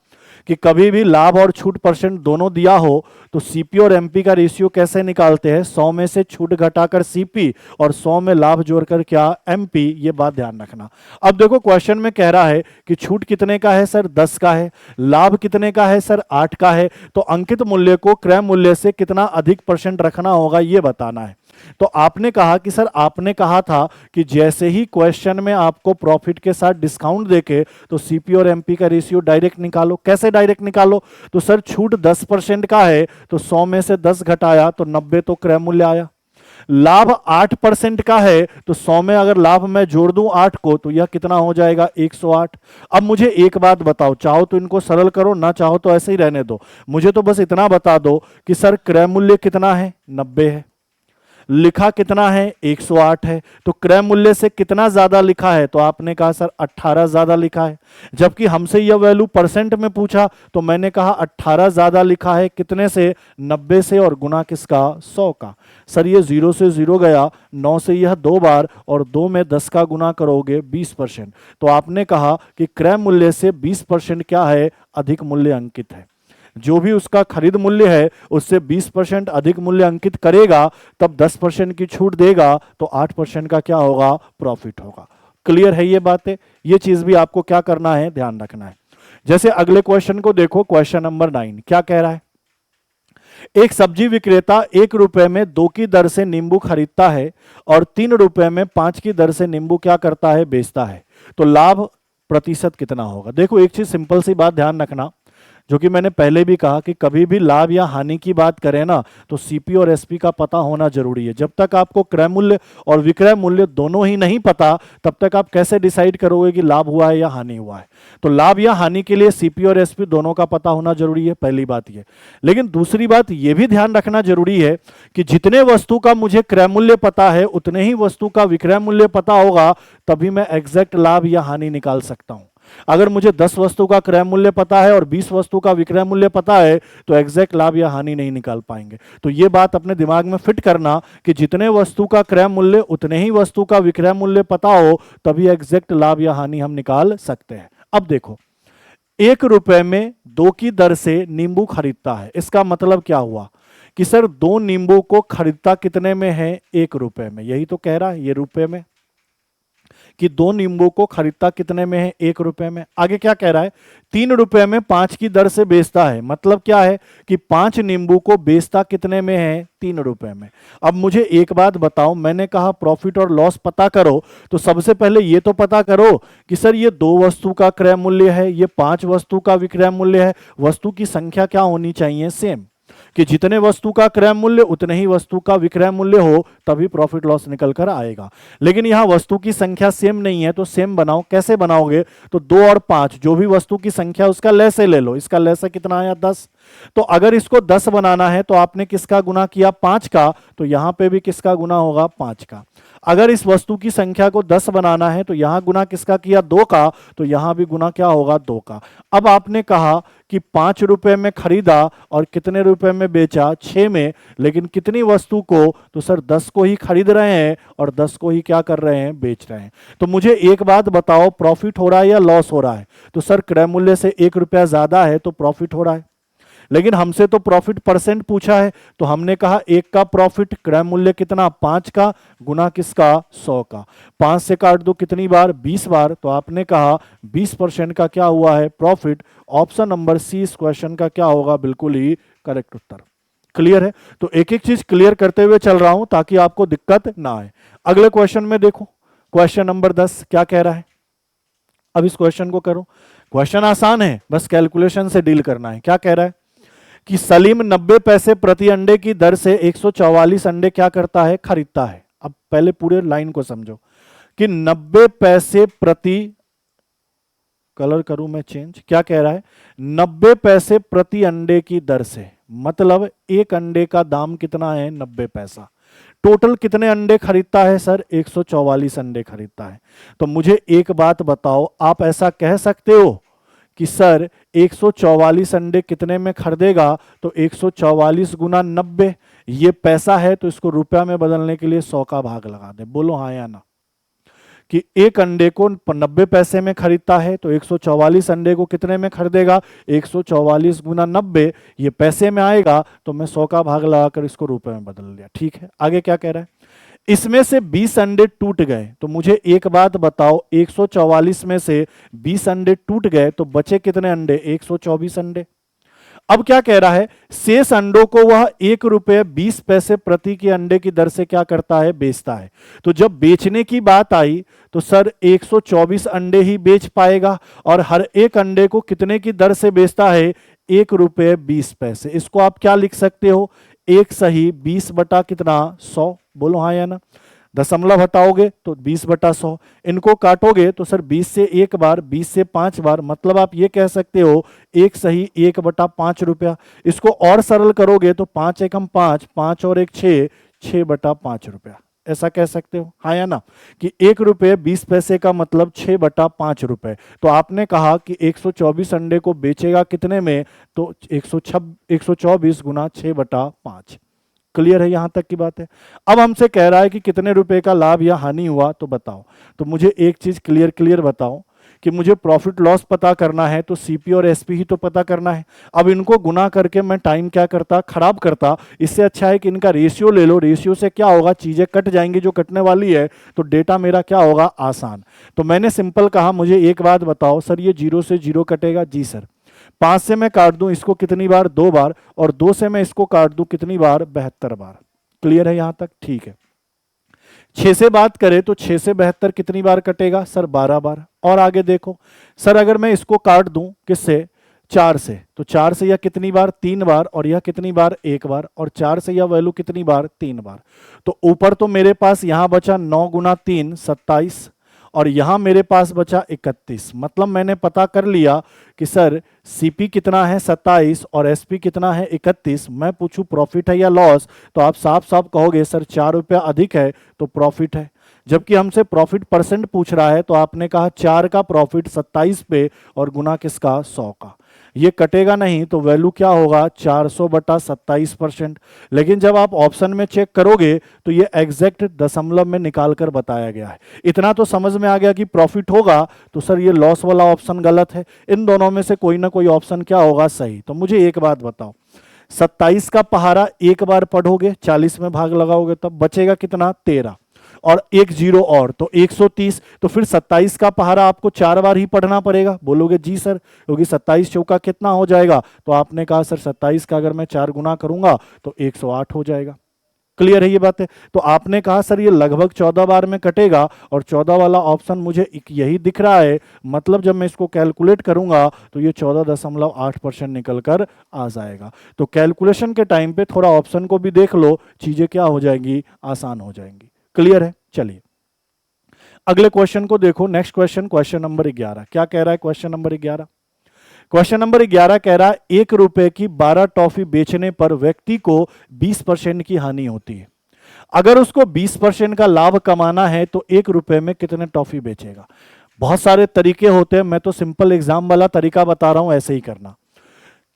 कि कभी भी लाभ और छूट परसेंट दोनों दिया हो तो सीपी और एमपी का रेशियो कैसे निकालते हैं, 100 में से छूट घटाकर सीपी और 100 में लाभ जोड़कर क्या, एमपी। ये बात ध्यान रखना। अब देखो क्वेश्चन में कह रहा है कि छूट कितने का है सर, 10 का है, लाभ कितने का है सर, 8 का है, तो अंकित मूल्य को क्रय मूल्य से कितना अधिक परसेंट रखना होगा, ये बताना है। तो आपने कहा कि सर, आपने कहा था कि जैसे ही क्वेश्चन में आपको प्रॉफिट के साथ डिस्काउंट देके तो सीपी और एमपी का रेशियो डायरेक्ट निकालो। कैसे डायरेक्ट निकालो, तो सर छूट 10% का है तो 100 में से 10 घटाया तो 90 तो क्रय मूल्य आया। लाभ 8% का है तो 100 में अगर लाभ मैं जोड़ दूं 8 को तो यह कितना हो जाएगा 108। अब मुझे एक बात बताओ, चाहो तो इनको सरल करो, ना चाहो तो ऐसे ही रहने दो, मुझे तो बस इतना बता दो कि सर क्रय मूल्य कितना है 90 है, लिखा कितना है 108 है, तो क्रय मूल्य से कितना ज्यादा लिखा है, तो आपने कहा सर 18 ज्यादा लिखा है। जबकि हमसे यह वैल्यू परसेंट में पूछा तो मैंने कहा 18 ज्यादा लिखा है, कितने से 90 से, और गुना किसका 100 का। सर ये 0 से 0 गया, 9 से यह 2 बार, और 2 में 10 का गुना करोगे 20%। तो आपने कहा कि क्रय मूल्य से 20% क्या है, अधिक मूल्य अंकित है। जो भी उसका खरीद मूल्य है उससे 20% अधिक मूल्य अंकित करेगा, तब 10% की छूट देगा, तो 8% का क्या होगा, प्रॉफिट होगा। क्लियर है ये बातें? ये चीज भी आपको क्या करना है, ध्यान रखना है। जैसे अगले क्वेश्चन को देखो, क्वेश्चन नंबर 9 क्या कह रहा है। एक सब्जी विक्रेता 1 रुपए में 2 की दर से नींबू खरीदता है और 3 रुपए में 5 की दर से नींबू क्या करता है, बेचता है, तो लाभ प्रतिशत कितना होगा। देखो एक चीज सिंपल सी बात ध्यान रखना, जो कि मैंने पहले भी कहा कि कभी भी लाभ या हानि की बात करें ना तो सीपी और एसपी का पता होना जरूरी है। जब तक आपको क्रय मूल्य और विक्रय मूल्य दोनों ही नहीं पता, तब तक आप कैसे डिसाइड करोगे कि लाभ हुआ है या हानि हुआ है। तो लाभ या हानि के लिए सीपी और एसपी दोनों का पता होना जरूरी है, पहली बात ये। लेकिन दूसरी बात यह भी ध्यान रखना जरूरी है कि जितने वस्तु का मुझे क्रय मूल्य पता है उतने ही वस्तु का विक्रय मूल्य पता होगा, तभी मैं एग्जैक्ट लाभ या हानि निकाल सकता हूं। अगर मुझे 10 वस्तु का क्रय मूल्य पता है और 20 वस्तु का विक्रय मूल्य पता है तो एग्जैक्ट लाभ या हानि नहीं निकाल पाएंगे। तो यह बात अपने दिमाग में फिट करना कि जितने वस्तु का क्रय मूल्य उतने ही वस्तु का विक्रय मूल्य पता हो, तभी एग्जैक्ट लाभ या हानि हम निकाल सकते हैं। अब देखो, 1 रुपए में 2 की दर से नींबू खरीदता है, इसका मतलब क्या हुआ कि सर 2 नींबू को खरीदता कितने में है, 1 रुपए में। यही तो कह रहा है ये रुपए में, कि 2 नींबू को खरीदता कितने में है, 1 रुपए में। आगे क्या कह रहा है, 3 रुपए में 5 की दर से बेचता है, मतलब क्या है कि 5 नींबू को बेचता कितने में है, 3 रुपए में। अब मुझे एक बात बताओ, मैंने कहा प्रॉफिट और लॉस पता करो, तो सबसे पहले ये तो पता करो कि सर ये 2 वस्तु का क्रय मूल्य है, ये 5 वस्तु का विक्रय मूल्य है, वस्तु की संख्या क्या होनी चाहिए, सेम, कि जितने वस्तु का क्रय मूल्य उतने ही वस्तु का विक्रय मूल्य हो, तभी प्रॉफिट लॉस निकल कर आएगा। लेकिन यहां वस्तु की संख्या सेम नहीं है, तो सेम बनाओ। कैसे बनाओगे, तो 2 और 5 जो भी वस्तु की संख्या उसका लैसे ले लो। इसका लैसे कितना आया, 10। तो अगर इसको 10 बनाना है तो आपने किसका गुना किया, 5 का, तो यहां पे भी किसका गुना होगा, 5 का। अगर इस वस्तु की संख्या को 10 बनाना है तो यहां गुना किसका किया, 2 का, तो यहां भी गुना क्या होगा, 2 का। अब आपने कहा कि 5 रुपए में खरीदा और कितने रुपए में बेचा, 6 में, लेकिन कितनी वस्तु को, तो सर 10 को ही खरीद रहे हैं और 10 को ही क्या कर रहे हैं, बेच रहे हैं। तो मुझे एक बात बताओ, प्रॉफिट हो रहा है या लॉस हो रहा है, तो सर क्रय मूल्य से 1 रुपया ज्यादा है तो प्रॉफिट हो रहा है। लेकिन हमसे तो प्रॉफिट परसेंट पूछा है, तो हमने कहा 1 का प्रॉफिट, क्रय मूल्य कितना, 5 का, गुना किसका, 100 का। 5 से काट दो कितनी बार, 20 बार, तो आपने कहा 20% का क्या हुआ है, प्रॉफिट। ऑप्शन नंबर सी इस क्वेश्चन का क्या होगा, बिल्कुल ही करेक्ट उत्तर। क्लियर है? तो एक एक चीज क्लियर करते हुए चल रहा हूं ताकि आपको दिक्कत ना आए। अगले क्वेश्चन में देखो, क्वेश्चन नंबर 10 क्या कह रहा है। अब इस क्वेश्चन को करो, क्वेश्चन आसान है, बस कैलकुलेशन से डील करना है। क्या कह रहा है कि सलीम 90 पैसे प्रति अंडे की दर से 144 अंडे क्या करता है, खरीदता है। अब पहले पूरे लाइन को समझो कि 90 पैसे प्रति, कलर करूं मैं चेंज, क्या कह रहा है, 90 पैसे प्रति अंडे की दर से, मतलब एक अंडे का दाम कितना है, 90 पैसा। टोटल कितने अंडे खरीदता है सर, 144 अंडे खरीदता है। तो मुझे एक बात बताओ, आप ऐसा कह सकते हो कि सर 144 अंडे कितने में खरीदेगा, तो 144 गुना 90, ये पैसा है तो इसको रुपया में बदलने के लिए 100 का भाग लगा दे। बोलो हाँ या ना, कि एक अंडे को 90 पैसे में खरीदता है तो 144 अंडे को कितने में खरीदेगा, 144 गुना 90, ये पैसे में आएगा तो मैं 100 का भाग लगाकर इसको रुपए में बदल लिया। ठीक है, आगे क्या कह रहा है, इसमें से 20 अंडे टूट गए। तो मुझे एक बात बताओ, 144 में से 20 अंडे टूट गए तो बचे कितने अंडे, 124 अंडे। अब क्या कह रहा है, शेष अंडों को वह 1 रुपये 20 पैसे प्रति के अंडे की दर से क्या करता है, बेचता है। तो जब बेचने की बात आई तो सर 124 अंडे ही बेच पाएगा, और हर एक अंडे को कितने की दर से बेचता है, 1 रुपये 20 पैसे। इसको आप क्या लिख सकते हो, एक सही 20 बटा कितना 100, बोलो हाँ या ना। दशमलव हटाओगे तो 20 बटा 100, इनको काटोगे तो सर 20 से एक बार, 20 से 5 बार, मतलब आप ये कह सकते हो एक सही 1 बटा 5 रुपया। इसको और सरल करोगे तो 5 एकम 5, 5 और 1 6, 6 बटा 5 रुपया, ऐसा कह सकते हो हाँ या ना, कि 1 रुपये 20 पैसे का मतलब 6 बटा 5 रुपए। तो आपने कहा कि 124 अंडे को बेचेगा कितने में, तो 124 गुना 6 बटा 5। क्लियर है, यहां तक की बात है। अब हमसे कह रहा है कि कितने रुपए का लाभ या हानि हुआ, तो बताओ। तो मुझे एक चीज क्लियर बताओ कि मुझे प्रॉफिट लॉस पता करना है तो सीपी और एसपी ही तो पता करना है। अब इनको गुना करके मैं टाइम क्या करता, खराब करता। इससे अच्छा है कि इनका रेशियो ले लो, रेशियो से क्या होगा, चीजें कट जाएंगी जो कटने वाली है, तो डेटा मेरा क्या होगा, आसान। तो मैंने सिंपल कहा मुझे एक बात बताओ सर, ये 0 से 0 कटेगा, जी सर। 5 से मैं काट दूं इसको कितनी बार, 2 बार, और 2 से मैं इसको काट दूं कितनी बार, 72 बार। क्लियर है यहां तक, ठीक है। 6 से बात करें तो 6 से 72 कितनी बार कटेगा, सर 12 बार। और आगे देखो सर, अगर मैं इसको काट दूं किससे, 4 से, तो 4 से यह कितनी बार, 3 बार, और यह कितनी बार, 1 बार, और 4 से यह वैल्यू कितनी बार, 3 बार। तो ऊपर तो मेरे पास यहां बचा 9 गुना 3 27, और यहां मेरे पास बचा 31। मतलब मैंने पता कर लिया कि सर सीपी कितना है 27 और एसपी कितना है 31। मैं पूछूं प्रॉफिट है या लॉस, तो आप साफ साफ कहोगे सर 4 रुपया अधिक है तो प्रॉफिट है। जबकि हमसे प्रॉफिट परसेंट पूछ रहा है तो आपने कहा 4 का प्रॉफिट 27 पे और गुना किसका, 100 का। ये कटेगा नहीं तो वैल्यू क्या होगा, 400 बटा 27%। लेकिन जब आप ऑप्शन में चेक करोगे तो ये एग्जैक्ट दशमलव में निकाल कर बताया गया है। इतना तो समझ में आ गया कि प्रॉफिट होगा, तो सर ये लॉस वाला ऑप्शन गलत है। इन दोनों में से कोई ना कोई ऑप्शन क्या होगा, सही। तो मुझे एक बात बताओ, 27 का पहाड़ा एक बार पढ़ोगे, 40 में भाग लगाओगे तब बचेगा कितना, 13, और एक जीरो और तो 130। तो फिर 27 का पहाड़ा आपको 4 बार ही पढ़ना पड़ेगा, बोलोगे जी सर, क्योंकि 27 चौका कितना हो जाएगा, तो आपने कहा सर 27 का अगर मैं 4 गुना करूंगा तो 108 हो जाएगा। क्लियर है ये बात है। तो आपने कहा सर ये लगभग 14 बार में कटेगा, और 14 वाला ऑप्शन मुझे यही दिख रहा है। मतलब जब मैं इसको कैलकुलेट करूंगा तो ये 14.8% निकल कर आ जाएगा। तो कैलकुलेशन के टाइम पे थोड़ा ऑप्शन को भी देख लो, चीजें क्या हो जाएंगी, आसान हो जाएंगी। क्लियर है, चलिए अगले क्वेश्चन को देखो। नेक्स्ट क्वेश्चन, क्वेश्चन नंबर 11 क्या कह रहा है, क्वेश्चन नंबर 11। क्वेश्चन नंबर 11 कह रहा है 1 रुपए की 12 टॉफी बेचने पर व्यक्ति को 20% की हानि होती है। अगर उसको 20% का लाभ कमाना है तो 1 रुपए में कितने टॉफी बेचेगा। बहुत सारे तरीके होते हैं, मैं तो सिंपल एग्जाम वाला तरीका बता रहा हूं, ऐसे ही करना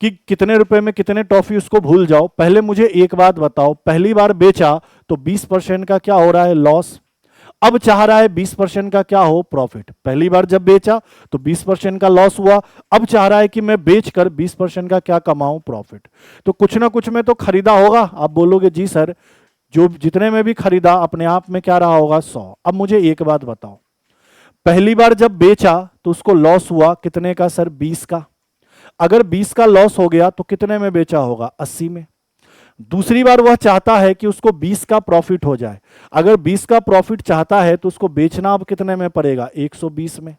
कि कितने रुपए में कितने टॉफी, उसको भूल जाओ। पहले मुझे एक बात बताओ, पहली बार बेचा तो 20% का क्या हो रहा है, लॉस। अब चाह रहा है 20% का क्या हो, प्रॉफिट। पहली बार जब बेचा तो 20% का लॉस हुआ, अब चाह रहा है कि मैं बेचकर 20% का क्या कमाऊं, प्रॉफिट। तो कुछ ना कुछ में तो खरीदा होगा। आप बोलोगे जी सर, जो जितने में भी खरीदा अपने आप में क्या रहा होगा, 100। अब मुझे एक बात बताओ, पहली बार जब बेचा तो उसको लॉस हुआ कितने का, सर 20 का। अगर 20 का लॉस हो गया तो कितने में बेचा होगा, 80 में। दूसरी बार वह चाहता है कि उसको 20 का प्रॉफिट हो जाए। अगर 20 का प्रॉफिट चाहता है तो उसको बेचना अब कितने में पड़ेगा, 120 में।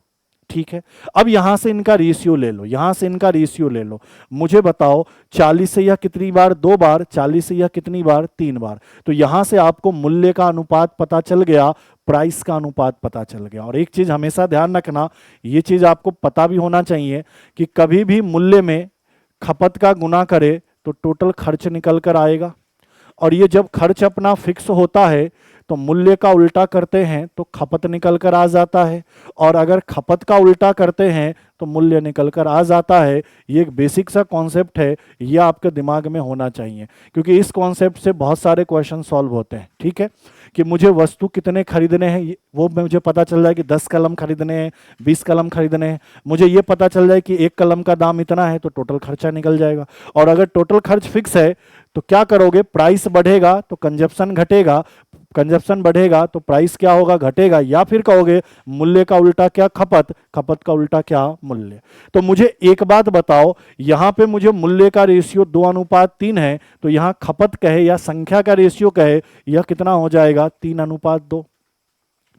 ठीक है, अब यहां से इनका रेशियो ले लो, यहां से इनका रेशियो ले लो। मुझे बताओ 40 से यह कितनी बार, 2 बार, 40 से यह कितनी बार, 3 बार। तो यहां से आपको मूल्य का अनुपात पता चल गया, प्राइस का अनुपात पता चल गया। और एक चीज हमेशा ध्यान रखना, ये चीज आपको पता भी होना चाहिए कि कभी भी मूल्य में खपत का गुना करे तो टोटल खर्च निकल कर आएगा। और ये जब खर्च अपना फिक्स होता है तो मूल्य का उल्टा करते हैं तो खपत निकल कर आ जाता है, और अगर खपत का उल्टा करते हैं तो मूल्य निकल कर आ जाता है। ये एक बेसिक सा कॉन्सेप्ट है, ये आपके दिमाग में होना चाहिए, क्योंकि इस कॉन्सेप्ट से बहुत सारे क्वेश्चन सॉल्व होते हैं। ठीक है, कि मुझे वस्तु कितने खरीदने हैं वो मुझे पता चल जाए कि 10 कलम खरीदने हैं, 20 कलम खरीदने हैं। मुझे ये पता चल जाए कि 1 कलम का दाम इतना है, तो टोटल खर्चा निकल जाएगा। और अगर टोटल खर्च फिक्स है तो क्या करोगे, प्राइस बढ़ेगा तो कंजप्शन घटेगा, कंजप्शन बढ़ेगा तो प्राइस क्या होगा, घटेगा। या फिर कहोगे मूल्य का उल्टा क्या, खपत, खपत का उल्टा क्या, मूल्य। तो मुझे एक बात बताओ, यहां पे मुझे मूल्य का रेशियो 2:3 है, तो यहां खपत कहे या संख्या का रेशियो कहे, यह कितना हो जाएगा, 3:2।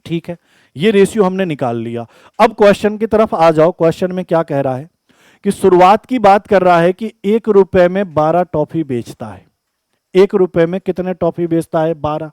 ठीक है, ये रेशियो हमने निकाल लिया। अब क्वेश्चन की तरफ आ जाओ। क्वेश्चन में क्या कह रहा है कि शुरुआत की बात कर रहा है कि 1 रुपए में 12 टॉफी बेचता है। 1 रुपए में कितने टॉफी बेचता है? 12।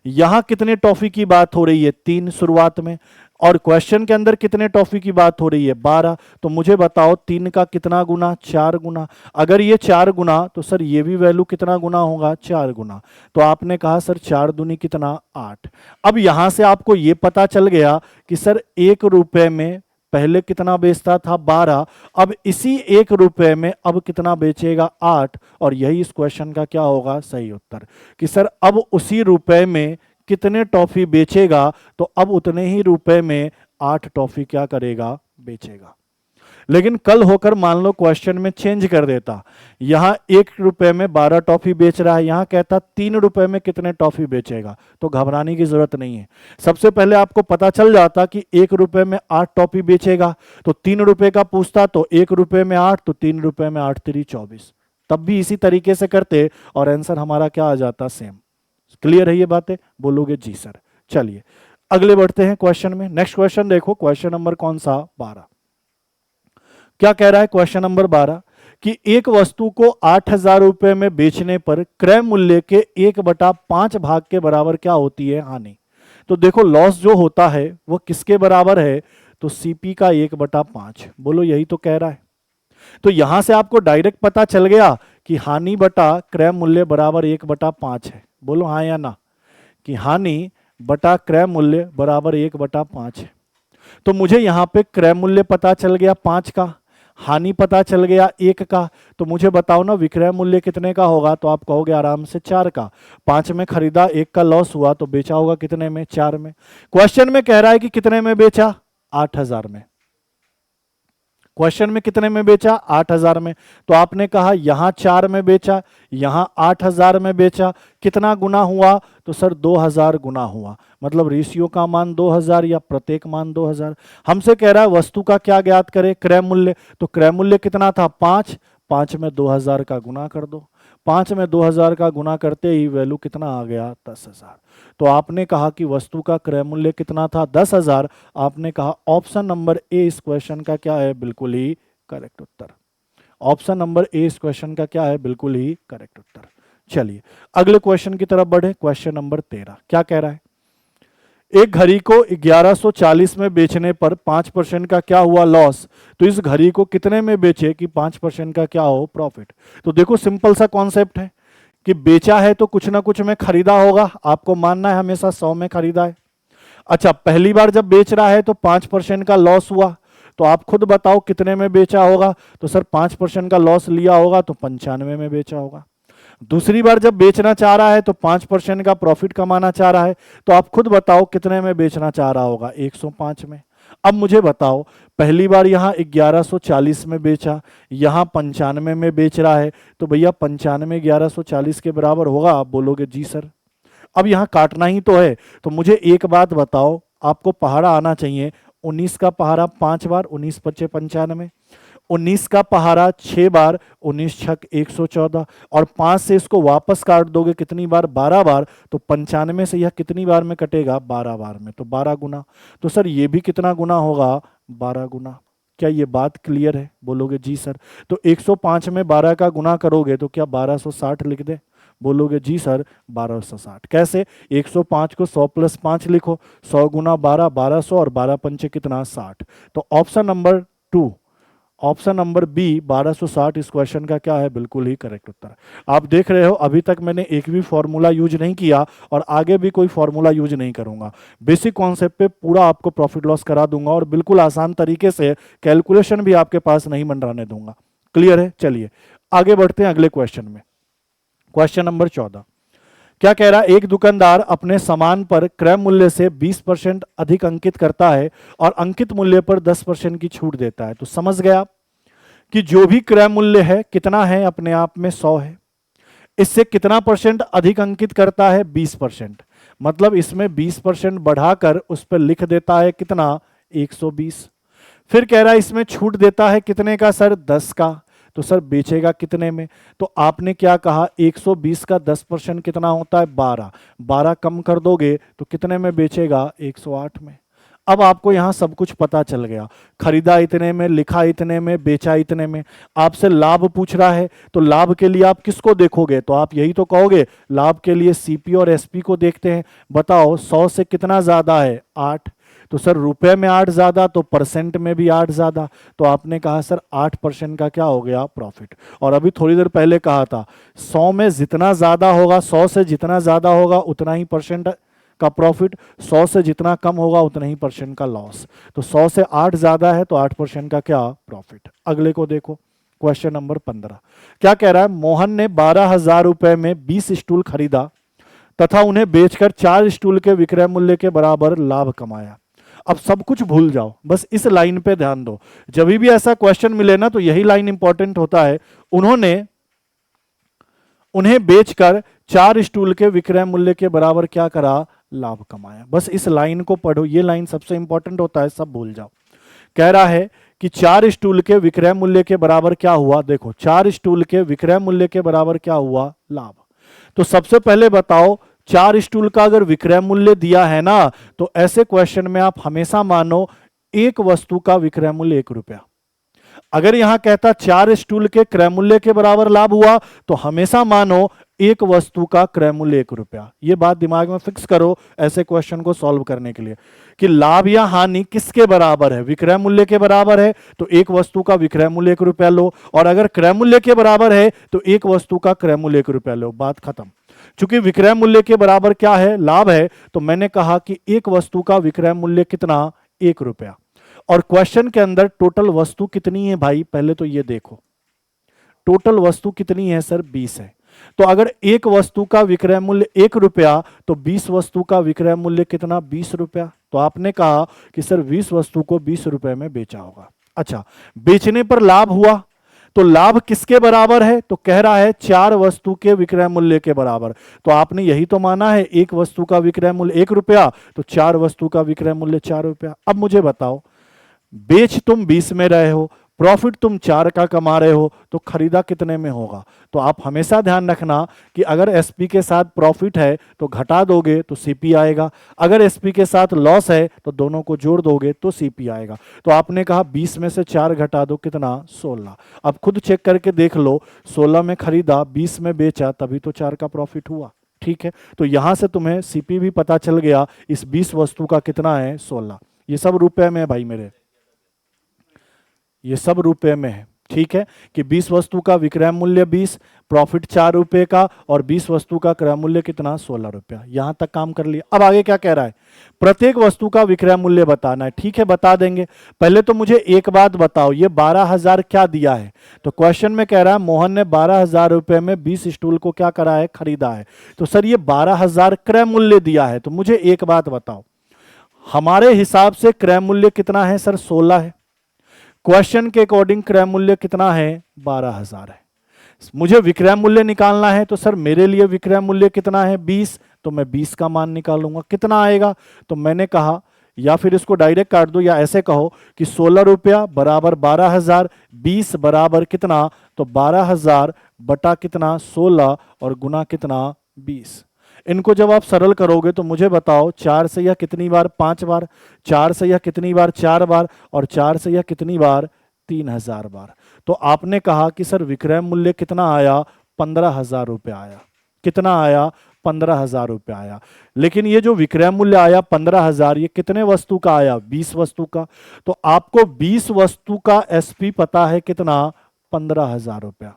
यहां कितने टॉफी की बात हो रही है? 3 शुरुआत में, और क्वेश्चन के अंदर कितने टॉफी की बात हो रही है? 12। तो मुझे बताओ 3 का कितना गुना? 4 गुना। अगर ये 4 गुना तो सर ये भी वैल्यू कितना गुना होगा? 4 गुना। तो आपने कहा सर 4 दूनी कितना? 8। अब यहां से आपको ये पता चल गया कि सर 1 रुपए में पहले कितना बेचता था? 12। अब इसी 1 रुपए में अब कितना बेचेगा? 8। और यही इस क्वेश्चन का क्या होगा? सही उत्तर। कि सर अब उसी रुपए में कितने टॉफी बेचेगा? तो अब उतने ही रुपए में 8 टॉफी क्या करेगा? बेचेगा। लेकिन कल होकर मान लो क्वेश्चन में चेंज कर देता, यहां 1 रुपए में 12 टॉफी बेच रहा है, यहां कहता 3 रुपए में कितने टॉफी बेचेगा, तो घबराने की जरूरत नहीं है। सबसे पहले आपको पता चल जाता कि 1 रुपए में 8 टॉफी बेचेगा, तो 3 रुपए का पूछता तो 1 रुपए में 8, तो 3 रुपए में 8 3 24, तब भी इसी तरीके से करते और आंसर हमारा क्या आ जाता? सेम। क्लियर है ये बातें? बोलोगे जी सर। चलिए अगले बढ़ते हैं क्वेश्चन में। नेक्स्ट क्वेश्चन देखो, क्वेश्चन नंबर कौन सा? 12। क्या कह रहा है क्वेश्चन नंबर 12? कि एक वस्तु को 8,000 रुपए में बेचने पर क्रय मूल्य के 1/5 भाग के बराबर क्या होती है? हानि। तो देखो लॉस जो होता है वो किसके बराबर है? तो सीपी का 1/5। बोलो यही तो कह रहा है। तो यहां से आपको डायरेक्ट पता चल गया कि हानि बटा क्रय मूल्य बराबर 1/5 है। बोलो हाँ या ना, कि हानि बटा क्रय मूल्य बराबर 1/5 है। तो मुझे यहां पे क्रय मूल्य पता चल गया 5 का, हानि पता चल गया 1 का। तो मुझे बताओ ना विक्रय मूल्य कितने का होगा? तो आप कहोगे आराम से 4 का। 5 में खरीदा, 1 का लॉस हुआ, तो बेचा होगा कितने में? 4 में। क्वेश्चन में कह रहा है कि कितने में बेचा? 8,000 में। क्वेश्चन में कितने में बेचा? 8,000 में। तो आपने कहा यहां 4 में बेचा, यहां 8,000 में बेचा, कितना गुना हुआ? तो सर 2,000 गुना हुआ। मतलब रेशियो का मान 2,000 या प्रत्येक मान 2,000। हमसे कह रहा है वस्तु का क्या ज्ञात करें? क्रय मूल्य। तो क्रय मूल्य कितना था? 5। 5 में 2,000 का गुना कर दो। 5 में 2,000 का गुना करते ही वैल्यू कितना आ गया? 10,000। तो आपने कहा कि वस्तु का क्रय मूल्य कितना था? 10,000। आपने कहा ऑप्शन नंबर ए इस क्वेश्चन का क्या है? बिल्कुल ही करेक्ट उत्तर। ऑप्शन नंबर ए इस क्वेश्चन का क्या है? बिल्कुल ही करेक्ट उत्तर। चलिए अगले क्वेश्चन की तरफ बढ़े। क्वेश्चन नंबर 13 क्या कह रहा है? एक घड़ी को 1140 में बेचने पर 5% का क्या हुआ? लॉस। तो इस घड़ी को कितने में बेचे कि 5% का क्या हो? प्रॉफिट। तो देखो सिंपल सा कॉन्सेप्ट है कि बेचा है तो कुछ ना कुछ में खरीदा होगा। आपको मानना है हमेशा 100 में खरीदा है। अच्छा पहली बार जब बेच रहा है तो 5% का लॉस हुआ, तो आप खुद बताओ कितने में बेचा होगा? तो सर 5% का लॉस लिया होगा तो 95 में बेचा होगा। दूसरी बार जब बेचना चाह रहा है तो 5% का प्रॉफिट कमाना चाह रहा है, तो आप खुद बताओ कितने में बेचना चाह रहा होगा? 105 में। अब मुझे बताओ पहली बार यहां 1140 में बेचा, यहां 95 में बेच रहा है, तो भैया 95 1140 के बराबर होगा? आप बोलोगे जी सर। अब यहां काटना ही तो है, तो मुझे एक बात बताओ, आपको पहाड़ा आना चाहिए। 19 का पहाड़ा 5 बार, 19 पच्चे 95। 19 का पहाड़ा 6 बार, 19 छक 114, और 5 से इसको वापस काट दोगे कितनी बार? 12 बार। तो 95 से यह कितनी बार में कटेगा? 12 बार में। तो 12 गुना। तो सर ये भी कितना गुना होगा? 12 गुना। क्या ये बात क्लियर है? बोलोगे जी सर। तो 105 में 12 का गुना करोगे तो क्या 1260 लिख दे? बोलोगे जी सर 1260। कैसे? 105 को 100 + 5 लिखो, 100 गुना 12 1200, और 12 पंचे कितना? 60। तो option number 2, option number B 1260 इस क्वेश्चन का क्या है? बिल्कुल ही करेक्ट उत्तर। आप देख रहे हो अभी तक मैंने एक भी फॉर्मूला यूज नहीं किया और आगे भी कोई फॉर्मूला यूज नहीं करूंगा। बेसिक कॉन्सेप्ट पे पूरा आपको प्रॉफिट लॉस करा दूंगा और बिल्कुल आसान तरीके से कैलकुलेशन भी आपके पास नहीं मंडराने दूंगा। क्लियर है? चलिए आगे बढ़ते हैं अगले क्वेश्चन में। क्वेश्चन नंबर 14 क्या कह रहा है? एक दुकानदार अपने सामान पर क्रय मूल्य से 20% अधिक अंकित करता है और अंकित मूल्य पर 10% की छूट देता है। तो समझ गया कि जो भी क्रय मूल्य है कितना है? अपने आप में 100 है। इससे कितना परसेंट अधिक अंकित करता है? 20%। मतलब इसमें 20% बढ़ाकर उस पर लिख देता है कितना? 120। फिर कह रहा है इसमें छूट देता है कितने का सर? 10 का। तो सर बेचेगा कितने में? तो आपने क्या कहा? 120 का 10% कितना होता है? 12। 12 कम कर दोगे तो कितने में बेचेगा? 108 में। अब आपको यहां सब कुछ पता चल गया, खरीदा इतने में, लिखा इतने में, बेचा इतने में। आपसे लाभ पूछ रहा है तो लाभ के लिए आप किसको देखोगे, तो आप यही तो कहोगे लाभ के लिए सीपी और एसपी को देखते हैं। बताओ 100 से कितना ज्यादा है, 8। तो सर रुपए में 8 ज्यादा तो परसेंट में भी 8 ज्यादा, तो आपने कहा सर 8% का क्या हो गया, प्रॉफिट। और अभी थोड़ी देर पहले कहा था 100 में जितना ज्यादा होगा, 100 से जितना ज्यादा होगा उतना ही परसेंट का प्रॉफिट, 100 से जितना कम होगा उतना ही परसेंट का लॉस। तो 100 से 8 ज्यादा है तो 8% का क्या, प्रॉफिट। अगले को देखो, क्वेश्चन नंबर 15 क्या कह रहा है, मोहन ने 12,000 रुपए में 20 स्टूल खरीदा तथा उन्हें बेचकर 4 स्टूल के विक्रय मूल्य के बराबर लाभ कमाया। अब सब कुछ भूल जाओ, बस इस लाइन पे ध्यान दो। जब भी ऐसा क्वेश्चन मिले ना तो यही लाइन इंपॉर्टेंट होता है। उन्हें बेचकर 4 स्टूल के विक्रय मूल्य के बराबर क्या करा, लाभ कमाया। बस इस लाइन को पढ़ो, ये लाइन सबसे इंपॉर्टेंट होता है, सब भूल जाओ। कह रहा है कि 4 स्टूल के विक्रय मूल्य के बराबर क्या हुआ, देखो 4 स्टूल के विक्रय मूल्य के बराबर क्या हुआ, लाभ। तो सबसे पहले बताओ 4 स्टूल का अगर विक्रय मूल्य दिया है ना, तो ऐसे क्वेश्चन में आप हमेशा मानो एक वस्तु का विक्रय मूल्य 1 रुपया। अगर यहां कहता 4 स्टूल के क्रय मूल्य के बराबर लाभ हुआ तो हमेशा मानो एक वस्तु का क्रय मूल्य 1 रुपया। यह बात दिमाग में फिक्स करो ऐसे क्वेश्चन को सॉल्व करने के लिए, कि लाभ या हानि किसके बराबर है, विक्रय मूल्य के बराबर है तो एक वस्तु का विक्रय मूल्य 1 रुपया लो, और अगर क्रय मूल्य के बराबर है तो एक वस्तु का क्रय मूल्य 1 रुपया लो, बात खत्म। चूंकि विक्रय मूल्य के बराबर क्या है, लाभ है, तो मैंने कहा कि एक वस्तु का विक्रय मूल्य कितना, 1 रुपया। और क्वेश्चन के अंदर टोटल वस्तु कितनी है भाई, पहले तो ये देखो टोटल वस्तु कितनी है सर, 20 है। तो अगर एक वस्तु का विक्रय मूल्य 1 रुपया तो 20 वस्तु का विक्रय मूल्य कितना, 20 रुपया। तो आपने कहा कि सर 20 वस्तु को 20 रुपए में बेचा होगा। अच्छा, बेचने पर लाभ हुआ तो लाभ किसके बराबर है, तो कह रहा है 4 वस्तु के विक्रय मूल्य के बराबर। तो आपने यही तो माना है एक वस्तु का विक्रय मूल्य 1 रुपया तो 4 वस्तु का विक्रय मूल्य 4 रुपया। अब मुझे बताओ, बेच तुम 20 में रहे हो, प्रॉफिट तुम 4 का कमा रहे हो, तो खरीदा कितने में होगा। तो आप हमेशा ध्यान रखना कि अगर एसपी के साथ प्रॉफिट है तो घटा दोगे तो सीपी आएगा, अगर एसपी के साथ लॉस है तो दोनों को जोड़ दोगे तो सीपी आएगा। तो आपने कहा 20 में से 4 घटा दो, कितना, 16। अब खुद चेक करके देख लो, 16 में खरीदा 20 में बेचा तभी तो 4 का प्रॉफिट हुआ। ठीक है, तो यहां से तुम्हें सीपी भी पता चल गया, इस 20 वस्तु का कितना है, 16। ये सब रुपए में है भाई मेरे, ये सब रुपए में है। ठीक है, कि 20 वस्तु का विक्रय मूल्य 20, प्रॉफिट 4 रुपए का, और 20 वस्तु का क्रय मूल्य कितना, 16 रुपया। यहां तक काम कर लिया। अब आगे क्या कह रहा है, प्रत्येक वस्तु का विक्रय मूल्य बताना है। ठीक है, बता देंगे। पहले तो मुझे एक बात बताओ, ये 12,000 क्या दिया है, तो क्वेश्चन में कह रहा है मोहन ने 12,000 रुपए में 20 स्टूल को क्या करा है, खरीदा है। तो सर ये 12,000 क्रय मूल्य दिया है, तो मुझे एक बात बताओ, हमारे हिसाब से क्रय मूल्य कितना है सर, 16 है। क्वेश्चन के अकॉर्डिंग क्रय मूल्य कितना है, 12,000 है। मुझे विक्रय मूल्य निकालना है तो सर मेरे लिए विक्रय मूल्य कितना है, 20, तो मैं 20 का मान निकालूंगा। कितना आएगा, तो मैंने कहा, या फिर इसको डायरेक्ट काट दो या ऐसे कहो कि 16 रुपया बराबर 12,000, 20 बराबर कितना, तो 12,000 बटा कितना, 16 और गुना कितना, 20। इनको जब आप सरल करोगे तो मुझे बताओ 4 से यह कितनी बार, 5 बार, 4 से यह कितनी बार, 4 बार, और 4 से यह कितनी बार, 3,000 बार। तो आपने कहा कि सर विक्रय मूल्य कितना आया, 15,000 रुपये आया। कितना आया, 15,000 रुपये आया। लेकिन ये जो विक्रय मूल्य आया 15,000, ये कितने वस्तु का आया, 20 वस्तु का। तो आपको 20 वस्तु का एसपी पता है कितना, 15,000 रुपया।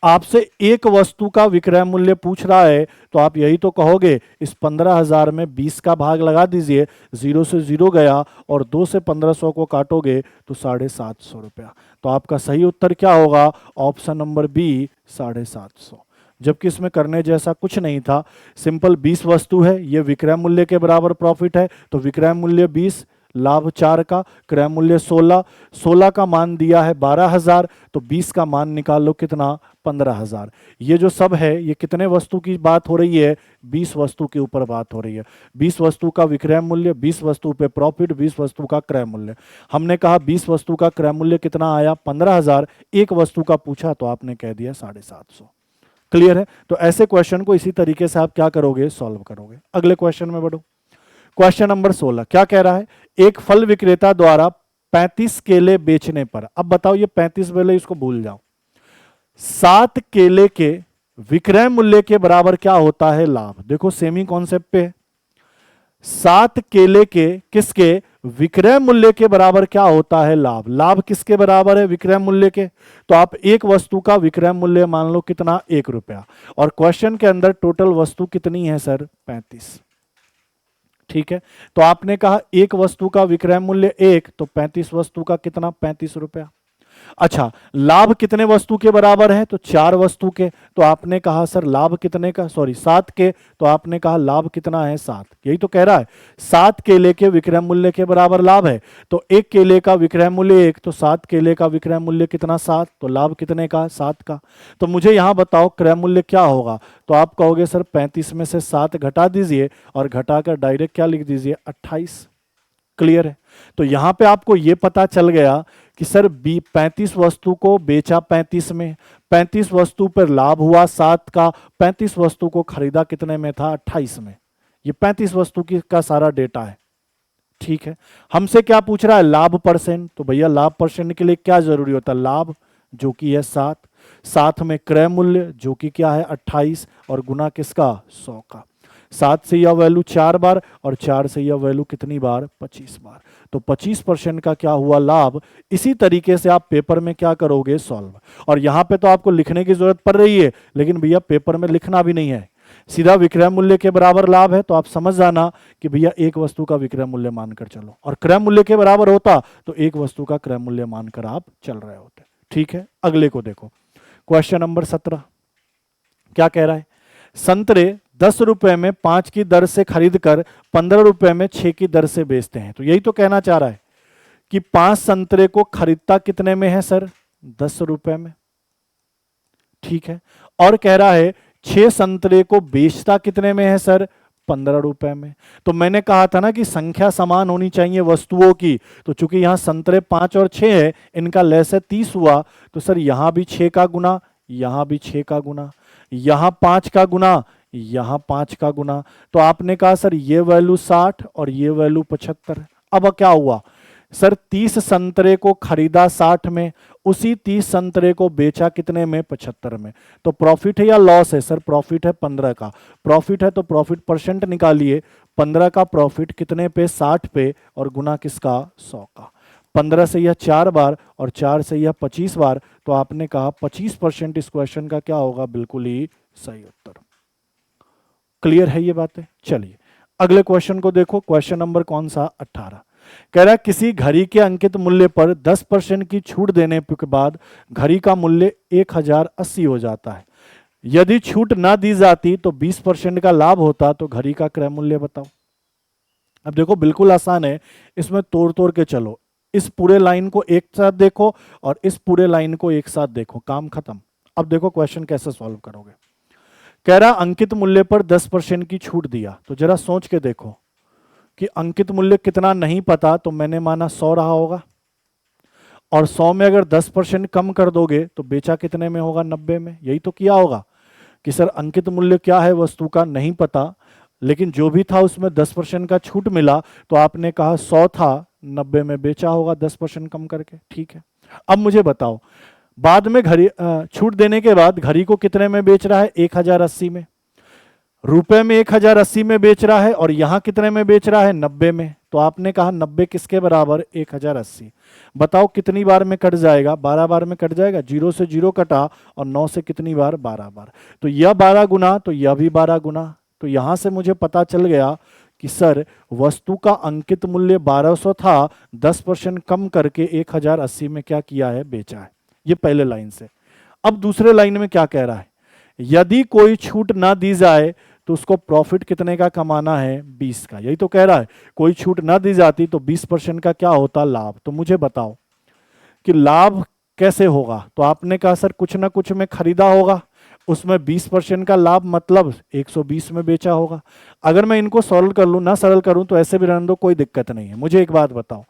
आपसे एक वस्तु का विक्रय मूल्य पूछ रहा है तो आप यही तो कहोगे, इस 15,000 में 20 का भाग लगा दीजिए, 0 से 0 गया, और 2 से 1500 को काटोगे तो 750 रुपया। तो आपका सही उत्तर क्या होगा, ऑप्शन नंबर बी, 750। जबकि इसमें करने जैसा कुछ नहीं था, सिंपल 20 वस्तु है, ये विक्रय मूल्य के बराबर प्रॉफिट है, तो विक्रय मूल्य 20, लाभ 4 का, क्रय मूल्य 16, 16 का मान दिया है 12,000, तो 20 का मान निकाल लो कितना, 15,000। ये जो सब है ये कितने वस्तु की बात हो रही है, 20 वस्तु के ऊपर बात हो रही है। 20 वस्तु का विक्रय मूल्य, 20 वस्तु पे प्रॉफिट, 20 वस्तु का क्रय मूल्य। हमने कहा 20 वस्तु का क्रय मूल्य कितना आया, 15,000, एक वस्तु का पूछा तो आपने कह दिया 750। क्लियर है। तो ऐसे क्वेश्चन को इसी तरीके से आप क्या करोगे, सॉल्व करोगे। अगले क्वेश्चन में बढ़ो। क्वेश्चन नंबर 16 क्या कह रहा है, एक फल विक्रेता द्वारा 35 केले बेचने पर, अब बताओ ये 35 केले इसको भूल जाओ, 7 केले के विक्रय मूल्य के बराबर क्या होता है लाभ। देखो सेमी कॉन्सेप्ट पे, 7 केले के किसके विक्रय मूल्य के बराबर क्या होता है लाभ। लाभ किसके बराबर है, विक्रय मूल्य के। तो आप एक वस्तु का विक्रय मूल्य मान लो कितना, 1 रुपया, और क्वेश्चन के अंदर टोटल वस्तु कितनी है सर, 35। ठीक है, तो आपने कहा एक वस्तु का विक्रय मूल्य 1, तो 35 वस्तु का कितना, 35 रुपया। अच्छा, लाभ कितने वस्तु के बराबर है, तो 4 वस्तु के। तो आपने कहा सर लाभ कितने का, सॉरी 7 के, तो आपने कहा लाभ कितना है, 7। यही तो कह रहा है 7 केले के विक्रय मूल्य के बराबर लाभ है। तो एक केले का विक्रय मूल्य 1, तो 7 केले का विक्रय मूल्य कितना, 7, तो लाभ कितने का, 7 का। तो मुझे यहां बताओ क्रय मूल्य क्या होगा। तो आप कहोगे सर 35 में से 7 घटा दीजिए और घटाकर डायरेक्ट क्या लिख दीजिए, 28। क्लियर है। तो यहां पे आपको यह पता चल गया कि सर 35 वस्तु को बेचा 35 में, 35 वस्तु पर लाभ हुआ 7 का, 35 वस्तु को खरीदा कितने में था, 28 में। ये 35 वस्तु की का सारा डेटा है। ठीक है, हमसे क्या पूछ रहा है, लाभ परसेंट। तो भैया लाभ परसेंट के लिए क्या जरूरी होता है, लाभ जो कि है 7, साथ में क्रय मूल्य जो कि क्या है 28, और गुना किसका, 100 का। 7 से यह वैल्यू 4 बार और 4 से यह वैल्यू कितनी बार, 25 बार। तो 25% का क्या हुआ, लाभ। इसी तरीके से आप पेपर में क्या करोगे, सॉल्व। और यहां पे तो आपको लिखने की जरूरत पड़ रही है, लेकिन भैया पेपर में लिखना भी नहीं है, सीधा विक्रय मूल्य के बराबर लाभ है। तो आप समझ जाना कि भैया एक वस्तु का विक्रय मूल्य मानकर चलो, और क्रय मूल्य के बराबर होता तो एक वस्तु का क्रय मूल्य मानकर आप चल रहे होते। ठीक है, अगले को देखो, क्वेश्चन नंबर 17 क्या कह रहा है, संतरे 10 रुपए में 5 की दर से खरीदकर 15 रुपए में 6 की दर से बेचते हैं। तो यही तो कहना चाह रहा है कि 5 संतरे को खरीदता कितने में है सर, 10 रुपए में। ठीक है, और कह रहा है 6 संतरे को बेचता कितने में है सर, 15 रुपए में। तो मैंने कहा था ना कि संख्या समान होनी चाहिए वस्तुओं की। तो चूंकि यहां संतरे 5 और 6 है, इनका लैस है 30 हुआ, तो सर यहां भी 6 का गुना, यहां भी 6 का गुना, यहां 5 का गुना, यहां 5 का गुना। तो आपने कहा सर ये वैल्यू 60 और ये वैल्यू 75। अब क्या हुआ सर, 30 संतरे को खरीदा 60 में, उसी 30 संतरे को बेचा कितने में, 75 में। तो प्रॉफिट है या लॉस है सर, प्रॉफिट है 15 का। प्रॉफिट है तो प्रॉफिट परसेंट निकालिए, 15 का प्रॉफिट कितने पे, 60 पे, और गुना किसका, 100 का। 15 से यह 4 बार और 4 से यह 25 बार। तो आपने कहा 25% इस क्वेश्चन का क्या होगा, बिल्कुल ही सही उत्तर। क्लियर है ये बातें। चलिए अगले क्वेश्चन को देखो, क्वेश्चन नंबर कौन सा, 18। कह रहा है किसी घड़ी के अंकित मूल्य पर 10% की छूट देने के बाद घड़ी का मूल्य 1080 हो जाता है। यदि छूट ना दी जाती तो 20% का लाभ होता, तो घड़ी का क्रय मूल्य बताओ। अब देखो बिल्कुल आसान है, इसमें तोड़ तोड़ के चलो। इस पूरे लाइन को एक साथ देखो और इस पूरे लाइन को एक साथ देखो, काम खत्म। अब देखो क्वेश्चन कैसे सॉल्व करोगे। कह रहा अंकित मूल्य पर 10% की छूट दिया, तो जरा सोच के देखो कि अंकित मूल्य कितना नहीं पता, तो मैंने माना 100 रहा होगा, और 100 में अगर 10% कम कर दोगे तो बेचा कितने में होगा, 90 में। यही तो किया होगा कि सर अंकित मूल्य क्या है वस्तु का नहीं पता, लेकिन जो भी था उसमें 10% का छूट मिला, तो आपने कहा 100 था, 90 में बेचा होगा 10% कम करके। ठीक है, अब मुझे बताओ बाद में घड़ी छूट देने के बाद घड़ी को कितने में बेच रहा है, 1080 में। रुपए में 1080 में बेच रहा है, और यहां कितने में बेच रहा है, 90 में। तो आपने कहा 90 किसके बराबर, 1080। बताओ कितनी बार में कट जाएगा, 12 बार में कट जाएगा। 0 से 0 कटा, और 9 से कितनी बार, 12 बार। तो यह 12 गुना, तो यह भी 12 गुना। तो यहां से मुझे पता चल गया कि सर वस्तु का अंकित मूल्य 1200 था, 10% कम करके 1080 में क्या किया है, बेचा है। ये पहले लाइन से। अब दूसरे लाइन में क्या कह रहा है, यदि कोई छूट ना दी जाए तो उसको प्रॉफिट कितने का कमाना है, 20 का। यही तो कह रहा है, कोई छूट ना दी जाती तो 20% का क्या होता, लाभ। तो मुझे बताओ कि लाभ कैसे होगा। तो आपने कहा सर कुछ ना कुछ में खरीदा होगा, उसमें 20% का लाभ, मतलब 120 में बेचा होगा। अगर मैं इनको सॉल्व कर लूं, ना सरल करूं, तो ऐसे भी रहने दो, कोई दिक्कत नहीं है। मुझे एक बात बताओ,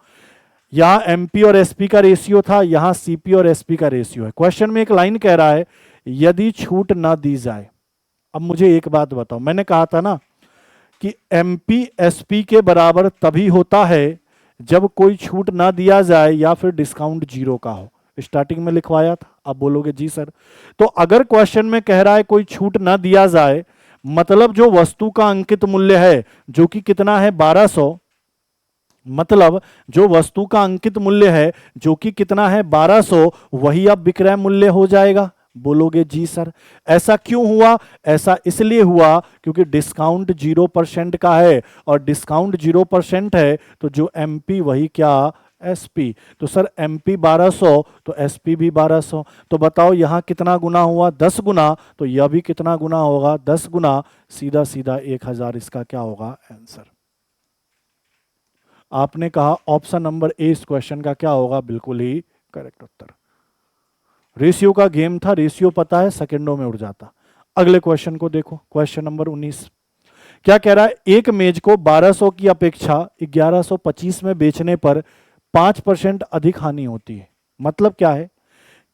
यहां एमपी और एसपी का रेशियो था, यहां सीपी और एसपी का रेशियो है। क्वेश्चन में एक लाइन कह रहा है यदि छूट ना दी जाए। अब मुझे एक बात बताओ, मैंने कहा था ना कि एमपी एसपी के बराबर तभी होता है जब कोई छूट ना दिया जाए या फिर डिस्काउंट जीरो का हो। स्टार्टिंग में लिखवाया था, आप बोलोगे जी सर। तो अगर क्वेश्चन में कह रहा है कोई छूट ना दिया जाए, मतलब जो वस्तु का अंकित मूल्य है जो कि कितना है 1200, मतलब जो वस्तु का अंकित मूल्य है जो कि कितना है 1200, वही अब विक्रय मूल्य हो जाएगा। बोलोगे जी सर। ऐसा क्यों हुआ? ऐसा इसलिए हुआ क्योंकि डिस्काउंट 0% का है, और डिस्काउंट 0% है तो जो एमपी वही क्या एसपी। तो सर एमपी 1200 तो एसपी भी 1200। तो बताओ यहां कितना गुना हुआ? 10 गुना। तो यह भी कितना गुना होगा? 10 गुना। सीधा सीधा 1000 इसका क्या होगा आंसर। आपने कहा ऑप्शन नंबर ए इस क्वेश्चन का क्या होगा? बिल्कुल ही करेक्ट उत्तर। रेशियो का गेम था, रेशियो पता है सेकंडों में उड़ जाता। अगले क्वेश्चन को देखो, क्वेश्चन नंबर 19 क्या कह रहा है? एक मेज को 1200 की अपेक्षा 1125 में बेचने पर 5% अधिक हानि होती है। मतलब क्या है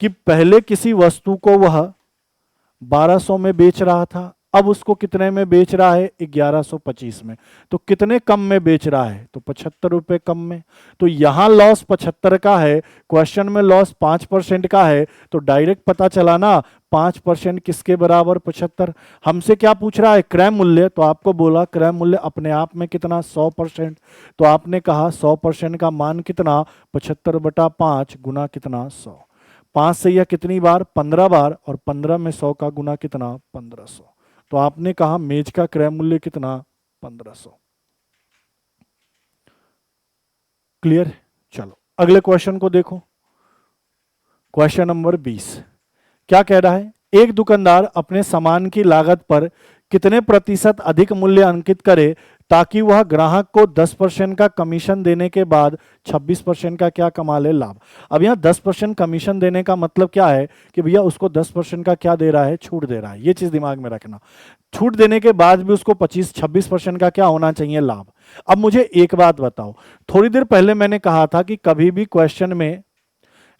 कि पहले किसी वस्तु को वह 1200 में बेच रहा था, अब उसको कितने में बेच रहा है? 1125 में। तो कितने कम में बेच रहा है? तो 75 रुपए कम में। तो यहां लॉस 75 का है, क्वेश्चन में लॉस 5% का है, तो डायरेक्ट पता चला ना 5% किसके बराबर? 75। हमसे क्या पूछ रहा है? क्रय मूल्य। तो आपको बोला क्रय मूल्य अपने आप में कितना? 100%। तो आपने कहा 100% का मान कितना? 75/5 गुना कितना? 100। 5 से यह कितनी बार? 15 बार, और 15 में 100 का गुना कितना? 1500। तो आपने कहा मेज का क्रय मूल्य कितना? 1500। क्लियर? चलो अगले क्वेश्चन को देखो, क्वेश्चन नंबर 20 क्या कह रहा है? एक दुकानदार अपने सामान की लागत पर कितने प्रतिशत अधिक मूल्य अंकित करे ताकि वह ग्राहक को 10% का कमीशन देने के बाद 26% का क्या कमा ले? लाभ। अब यहाँ 10% कमीशन देने का मतलब क्या है कि भैया उसको 10% का क्या दे रहा है? छूट दे रहा है। ये चीज दिमाग में रखना। छूट देने के बाद भी उसको 26% का क्या होना चाहिए? लाभ। अब मुझे एक बात बताओ, थोड़ी देर पहले मैंने कहा था कि कभी भी क्वेश्चन में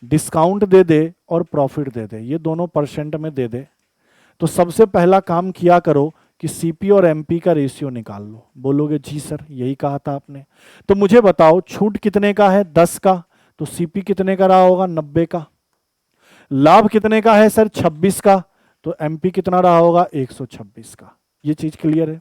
डिस्काउंट दे दे और प्रॉफिट दे दे, ये दोनों परसेंट में दे दे, तो सबसे पहला काम किया करो कि सीपी और एमपी का रेशियो निकाल लो। बोलोगे जी सर, यही कहा था आपने। तो मुझे बताओ छूट कितने का है? 10 का। तो सीपी कितने का रहा होगा? 90 का। लाभ कितने का है सर? 26 का। तो एमपी कितना रहा होगा? 126 का। ये चीज क्लियर है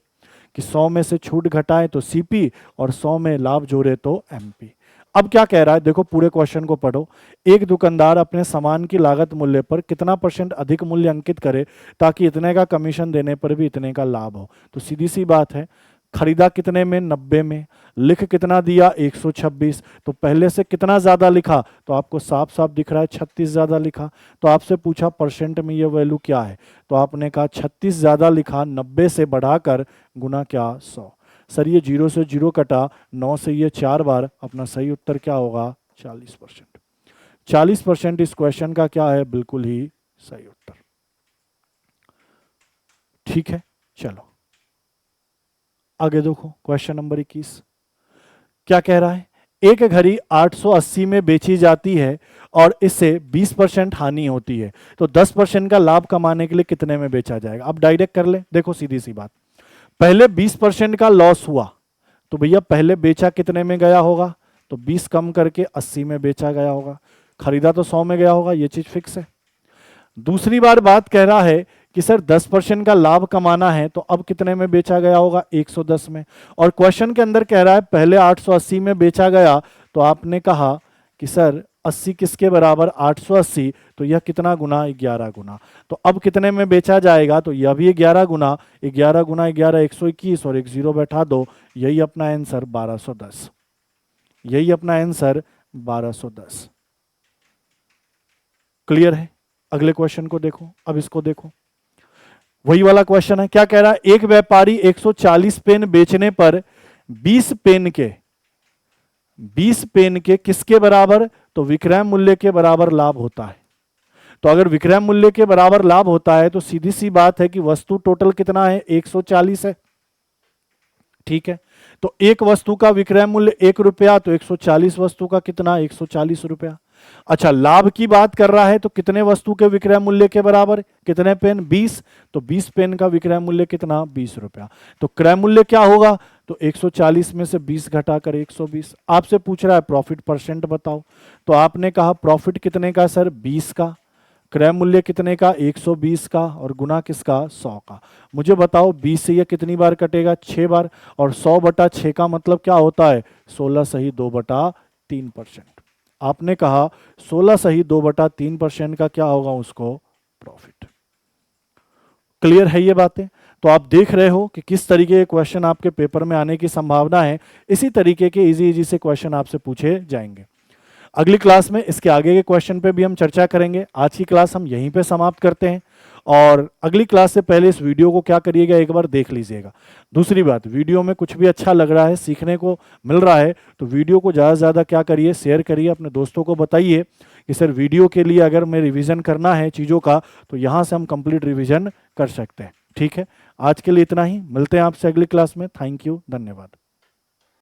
कि 100 में से छूट घटाए तो सीपी और 100 में लाभ जोड़े तो एमपी। अब क्या कह रहा है देखो, पूरे क्वेश्चन को पढ़ो। एक दुकानदार अपने सामान की लागत मूल्य पर कितना % अधिक मूल्य अंकित करे ताकि इतने का कमीशन देने पर भी इतने का लाभ हो। तो सीधी सी बात है, खरीदा कितने में? 90 में। लिख कितना दिया? 126। तो पहले से कितना ज्यादा लिखा? तो आपको साफ साफ दिख रहा है 36 ज्यादा लिखा। तो आपसे पूछा परसेंट में ये वैल्यू क्या है, तो आपने कहा 36 ज्यादा लिखा, 90 से बढ़ाकर गुना क्या? 100। सर ये 0 से 0 कटा, 9 से ये 4 बार, अपना सही उत्तर क्या होगा? 40%। 40% इस क्वेश्चन का क्या है? बिल्कुल ही सही उत्तर। ठीक है, चलो आगे देखो, क्वेश्चन नंबर 21 क्या कह रहा है? एक घड़ी 880 में बेची जाती है और इससे 20% हानि होती है, तो 10% का लाभ कमाने के लिए कितने में बेचा जाएगा? अब डायरेक्ट कर ले, देखो सीधी सी बात। पहले 20% का लॉस हुआ, तो भैया पहले बेचा कितने में गया होगा? तो 20 कम करके 80 में बेचा गया होगा। खरीदा तो 100 में गया होगा, ये चीज फिक्स है। दूसरी बार बात कह रहा है कि सर 10% का लाभ कमाना है, तो अब कितने में बेचा गया होगा? 110 में। और क्वेश्चन के अंदर कह रहा है पहले 880 में बेचा गया, तो आपने कहा कि सर 80 किसके बराबर? 880। तो यह कितना गुना? 11 गुना। तो अब कितने में बेचा जाएगा? तो यह भी 11 गुना। 11 गुना 11 121, और एक जीरो बैठा दो। यही अपना आंसर 1210। यही अपना आंसर 1210। क्लियर है? अगले क्वेश्चन को देखो। अब इसको देखो, वही वाला क्वेश्चन है। क्या कह रहा है? एक व्यापारी 140 पेन बेचने पर 20 पेन के किसके बराबर? तो विक्रय मूल्य के बराबर लाभ होता है। तो अगर विक्रय मूल्य के बराबर लाभ होता है तो सीधी सी बात है कि वस्तु टोटल कितना है? 140 है। ठीक है, तो एक वस्तु का विक्रय मूल्य 1 रुपया, तो 140 वस्तु का कितना? 140 रुपया। अच्छा, लाभ की बात कर रहा है तो कितने वस्तु के विक्रय मूल्य के बराबर, कितने पेन, 20, तो 20 पेन का विक्रय मूल्य कितना, 20 रुपया। तो क्रय मूल्य क्या होगा, तो 140 में से 20 घटाकर 120। आपसे पूछ रहा है प्रॉफिट परसेंट बताओ, तो आपने कहा प्रॉफिट कितने का सर, 20 का, क्रय मूल्य कितने का, 120 का, और गुना किसका, 100 का। मुझे बताओ 20 से ये कितनी बार कटेगा, 6 बार, और 100/6 का मतलब क्या होता है, 16 सही 2/3%। आपने कहा 16 सही 2/3% का क्या होगा उसको, प्रॉफिट। क्लियर है ये बातें। तो आप देख रहे हो कि किस तरीके के क्वेश्चन आपके पेपर में आने की संभावना है। इसी तरीके के इजी इजी से क्वेश्चन आपसे पूछे जाएंगे। अगली क्लास में इसके आगे के क्वेश्चन पे भी हम चर्चा करेंगे। आज की क्लास हम यहीं पे समाप्त करते हैं, और अगली क्लास से पहले इस वीडियो को क्या करिएगा, एक बार देख लीजिएगा। दूसरी बात, वीडियो में कुछ भी अच्छा लग रहा है, सीखने को मिल रहा है, तो वीडियो को ज़्यादा से ज़्यादा क्या करिए, शेयर करिए, अपने दोस्तों को बताइए कि सर वीडियो के लिए अगर मैं रिवीजन करना है चीज़ों का, तो यहाँ से हम कंप्लीट रिवीजन कर सकते हैं। ठीक है, आज के लिए इतना ही, मिलते हैं आपसे अगली क्लास में। थैंक यू, धन्यवाद।